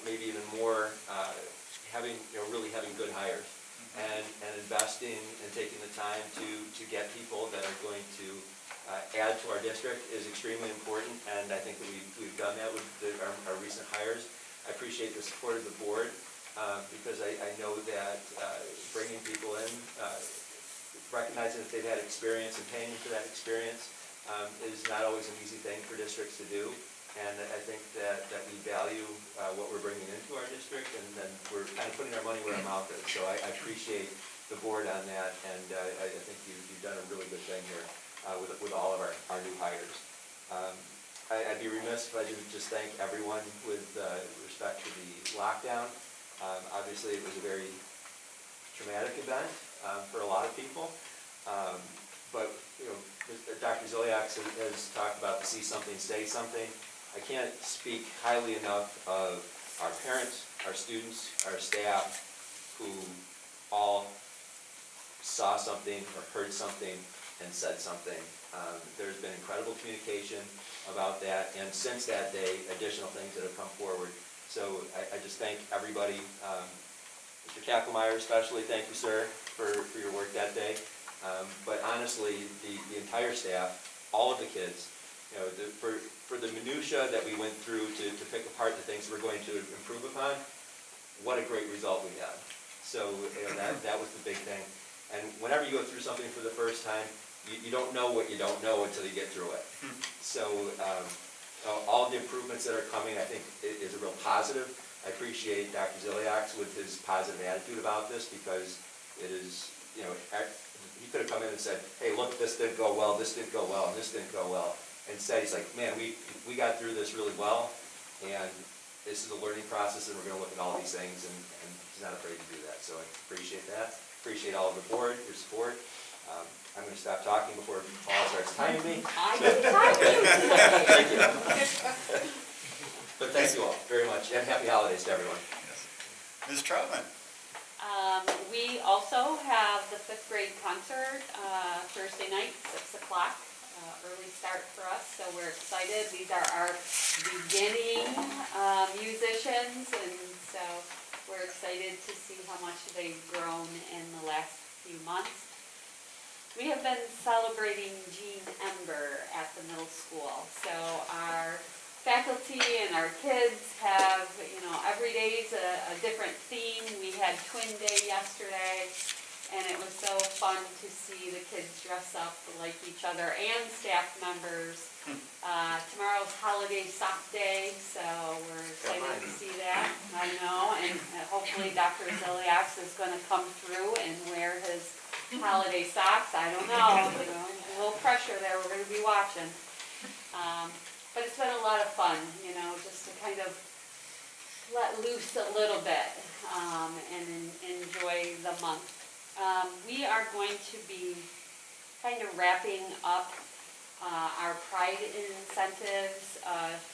G: maybe even more, really having good hires and investing and taking the time to get people that are going to add to our district is extremely important, and I think that we've done that with our recent hires. I appreciate the support of the board because I know that bringing people in, recognizing that they've had experience and paying for that experience is not always an easy thing for districts to do. And I think that we value what we're bringing into our district, and then we're kind of putting our money where our mouth is. So I appreciate the board on that, and I think you've done a really good thing here with all of our new hires. I'd be remiss if I didn't just thank everyone with respect to the lockdown. Obviously, it was a very traumatic event for a lot of people, but Dr. Zoliak has talked about the see something, say something. I can't speak highly enough of our parents, our students, our staff, who all saw something or heard something and said something. There's been incredible communication about that, and since that day, additional things that have come forward. So I just thank everybody. Mr. Kappelmeyer especially, thank you, sir, for your work that day. But honestly, the entire staff, all of the kids, for the minutia that we went through to pick apart the things we're going to improve upon, what a great result we had. So that was the big thing. And whenever you go through something for the first time, you don't know what you don't know until you get through it. So all the improvements that are coming, I think, is a real positive. I appreciate Dr. Zoliak with his positive attitude about this, because it is, he could have come in and said, hey, look, this didn't go well, this didn't go well, and this didn't go well. Instead, he's like, man, we got through this really well, and this is a learning process, and we're going to look at all these things, and he's not afraid to do that. So I appreciate that. Appreciate all of the board, your support. I'm going to stop talking before Paul starts timing me.
L: I can time you today.
G: Thank you. But thank you all very much, and happy holidays to everyone.
A: Ms. Troutman.
L: We also have the 5th grade concert Thursday night, 6 o'clock. Early start for us, so we're excited. These are our beginning musicians, and so we're excited to see how much they've grown in the last few months. We have been celebrating Jean Ember at the middle school, so our faculty and our kids have, every day's a different theme. We had Twin Day yesterday, and it was so fun to see the kids dress up like each other and staff members. Tomorrow's Holiday Sock Day, so we're excited to see that. I know, and hopefully Dr. Zoliak is going to come through and wear his holiday socks. I don't know, a little pressure there. We're going to be watching. But it's been a lot of fun, just to kind of let loose a little bit and enjoy the month. We are going to be kind of wrapping up our Pride incentives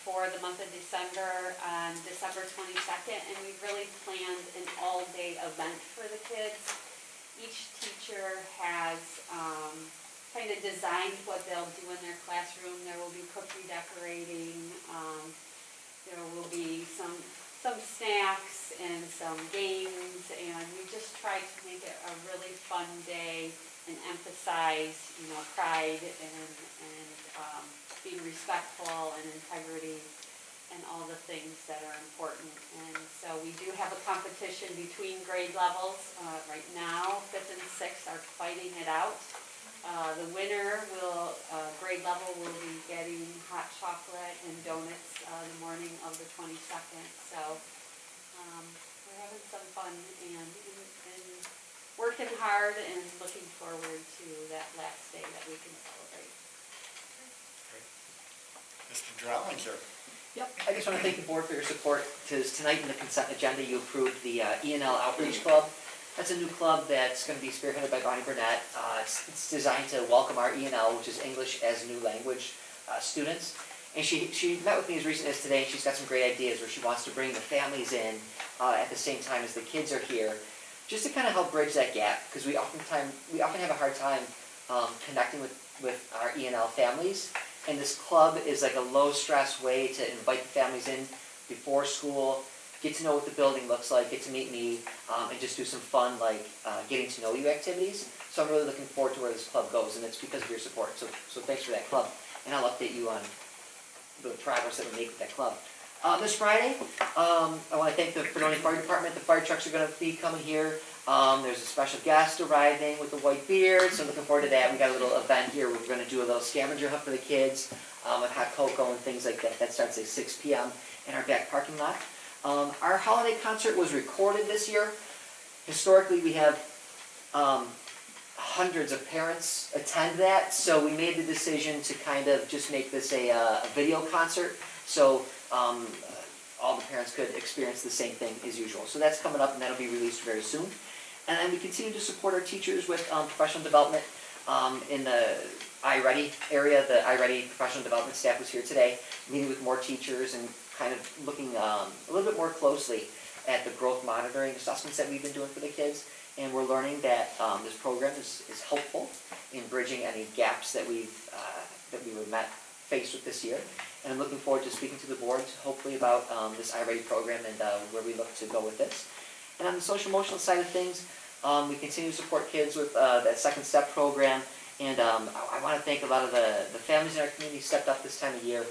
L: for the month of December on December 22nd, and we've really planned an all-day event for the kids. Each teacher has kind of designed what they'll do in their classroom. There will be cookie decorating, there will be some snacks and some games, and we just try to make it a really fun day and emphasize, pride and being respectful and integrity and all the things that are important. And so we do have a competition between grade levels. Right now, 5th and 6th are fighting it out. The winner grade level will be getting hot chocolate and donuts the morning of the 22nd. So we're having some fun and working hard and looking forward to that last day that we can celebrate.
A: Mr. Drollinger.
M: Yep, I just want to thank the board for your support, because tonight in the consent agenda, you approved the Enl Outreach Club. That's a new club that's going to be spearheaded by Bonnie Burnett. It's designed to welcome our ENL, which is English as a New Language, students. And she met with me as recent as today, and she's got some great ideas where she wants to bring the families in at the same time as the kids are here, just to kind of help bridge that gap, because we often have a hard time connecting with our ENL families. And this club is like a low-stress way to invite the families in before school, get to know what the building looks like, get to meet me, and just do some fun, like, getting to know you activities. So I'm really looking forward to where this club goes, and it's because of your support. So thanks for that club. And I'll update you on the progress that we make with that club. This Friday, I want to thank the Pinelli Fire Department. The fire trucks are going to be coming here. There's a special guest arriving with the white beard, so I'm looking forward to that. We got a little event here. We're going to do a little scavenger hunt for the kids with hot cocoa and things like that. That starts at 6 p.m. in our back parking lot. Our holiday concert was recorded this year. Historically, we have hundreds of parents attend that, so we made the decision to kind of just make this a video concert, so all the parents could experience the same thing as usual. So that's coming up, and that'll be released very soon. And then we continue to support our teachers with professional development in the iReady area. The iReady professional development staff was here today, meeting with more teachers and kind of looking a little bit more closely at the growth monitoring assessments that we've been doing for the kids. And we're learning that this program is helpful in bridging any gaps that we were faced with this year. And I'm looking forward to speaking to the board, hopefully about this iReady program and where we look to go with this. And on the social emotional side of things, we continue to support kids with that Second Step program. And I want to thank a lot of the families in our community who stepped up this time of year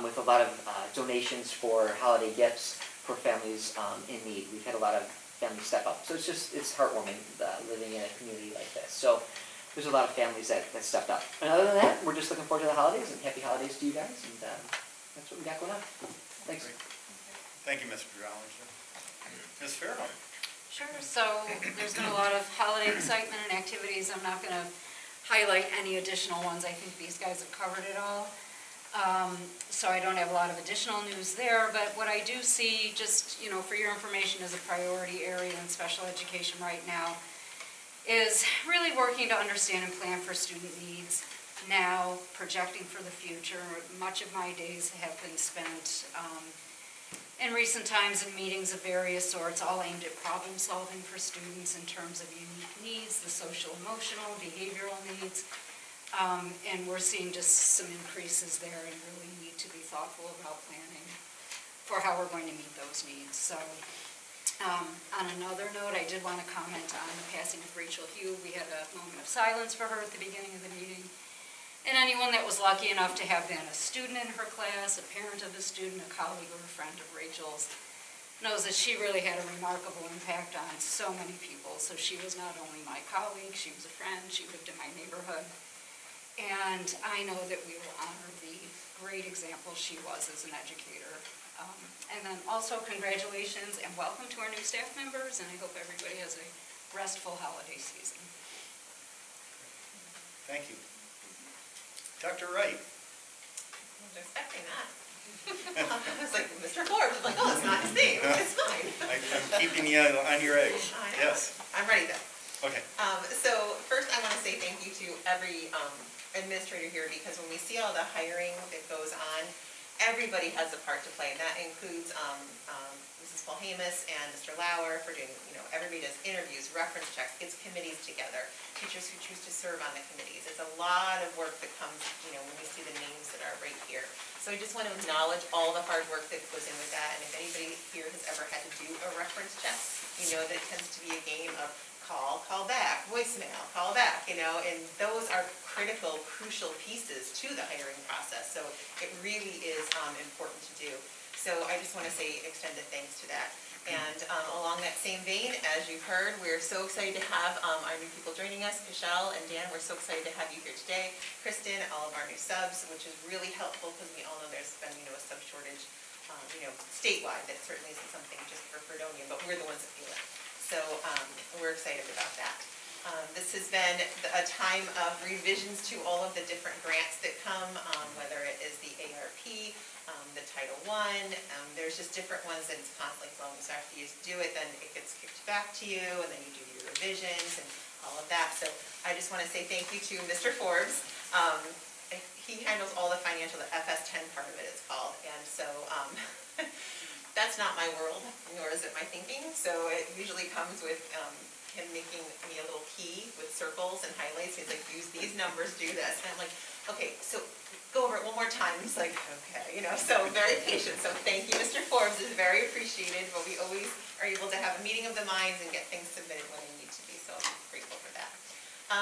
M: with a lot of donations for holiday gifts for families in need. We've had a lot of families step up. So it's heartwarming living in a community like this. So there's a lot of families that stepped up. And other than that, we're just looking forward to the holidays, and happy holidays to you guys. And that's what we got going on. Thanks.
A: Thank you, Mr. Drollinger. Ms. Farrell.
N: Sure, so there's been a lot of holiday excitement and activities. I'm not going to highlight any additional ones. I think these guys have covered it all. So I don't have a lot of additional news there, but what I do see, just, for your information, as a priority area in special education right now is really working to understand and plan for student needs now, projecting for the future. Much of my days have been spent in recent times in meetings of various sorts, all aimed at problem solving for students in terms of unique needs, the social, emotional, behavioral needs. And we're seeing just some increases there and really need to be thoughtful about planning for how we're going to meet those needs. So on another note, I did want to comment on the passing of Rachel Hugh. We had a moment of silence for her at the beginning of the meeting. And anyone that was lucky enough to have been a student in her class, a parent of a student, a colleague or a friend of Rachel's, knows that she really had a remarkable impact on so many people. So she was not only my colleague, she was a friend, she lived in my neighborhood. And I know that we will honor the great example she was as an educator. And then also congratulations and welcome to our new staff members, and I hope everybody has a restful holiday season.
A: Thank you. Dr. Wright.
O: I wasn't expecting that. I was like, Mr. Forbes, I'm like, oh, it's not his name, it's fine.
A: I'm keeping you on your edge. Yes.
O: I'm ready though.
A: Okay.
O: So first I want to say thank you to every administrator here, because when we see all the hiring that goes on, everybody has a part to play, and that includes Mrs. Polhamus and Mr. Lauer for doing, everybody does interviews, reference checks, gets committees together, teachers who choose to serve on the committees. It's a lot of work that comes, when we see the names that are right here. So I just want to acknowledge all the hard work that goes in with that, and if anybody here has ever had to do a reference check, that it tends to be a game of call back, voicemail, call back, and those are critical, crucial pieces to the hiring process. So it really is important to do. So I just want to extend a thanks to that. And along that same vein, as you've heard, we're so excited to have our new people joining us. Cashell and Dan, we're so excited to have you here today. Kristen, all of our new subs, which is really helpful because we all know there's been, a sub shortage, statewide. That certainly isn't something just for Fredonia, but we're the ones that feel it. So we're excited about that. This has been a time of revisions to all of the different grants that come, whether it is the ARP, the Title I, there's just different ones that it's constantly flowing. So after you do it, then it gets kicked back to you, and then you do your revisions and all of that. So I just want to say thank you to Mr. Forbes. He handles all the financial, the FS10 part of it is called, and so that's not my world, nor is it my thinking. So it usually comes with him making me a little key with circles and highlights. He's like, use these numbers, do this. And I'm like, okay, so go over it one more time. He's like, okay, so very patient. So thank you, Mr. Forbes, is very appreciated, but we always are able to have a meeting of the minds and get things submitted when they need to be, so I'm grateful for that.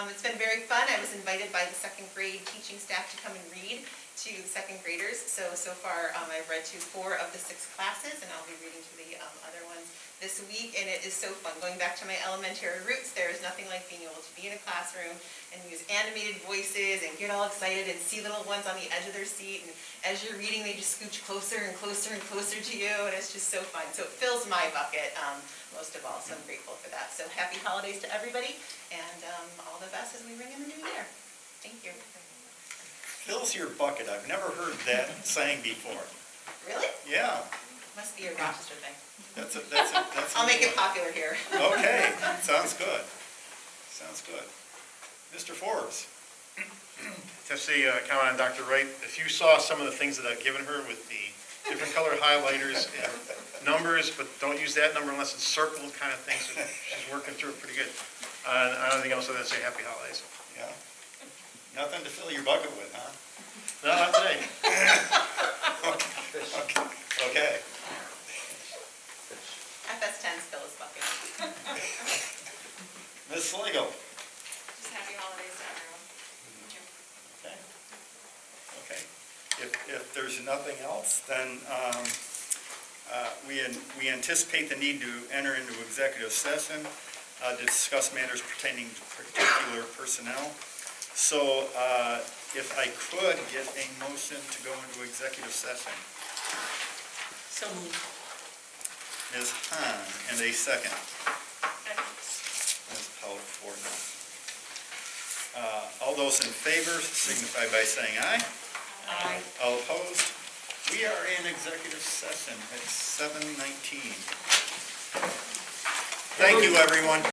O: It's been very fun. I was invited by the second grade teaching staff to come and read to the second graders. So far I've read to 4 of the 6 classes, and I'll be reading to the other ones this week, and it is so fun. Going back to my elementary roots, there is nothing like being able to be in a classroom and use animated voices and get all excited and see little ones on the edge of their seat, and as you're reading, they just scooch closer and closer and closer to you, and it's just so fun. So it fills my bucket most of all, so I'm grateful for that. So happy holidays to everybody, and all the best as we bring in the new year. Thank you.
A: Fills your bucket. I've never heard that saying before.
O: Really?
A: Yeah.
O: Must be a Rochester thing.
A: That's
O: I'll make it popular here.
A: Okay, sounds good. Sounds good. Mr. Forbes.
C: To see, comment on Dr. Wright, if you saw some of the things that I've given her with the different color highlighters and numbers, but don't use that number unless it's circled kind of thing, so she's working through it pretty good. And anything else other than say happy holidays.
A: Yeah. Nothing to fill your bucket with, huh?
C: No, not today.
A: Okay.
O: FS10's fill his bucket.
A: Ms. Slagle.
K: Just happy holidays to everyone.
A: Okay. Okay. If there's nothing else, then we anticipate the need to enter into executive session to discuss matters pertaining to particular personnel. So if I could get a motion to go into executive session.
B: So moved.
A: Ms. Hahn, and a second. Ms. Powell-Fortner. All those in favor signify by saying aye.
B: Aye.
A: All opposed? We are in executive session at 7:19. Thank you, everyone.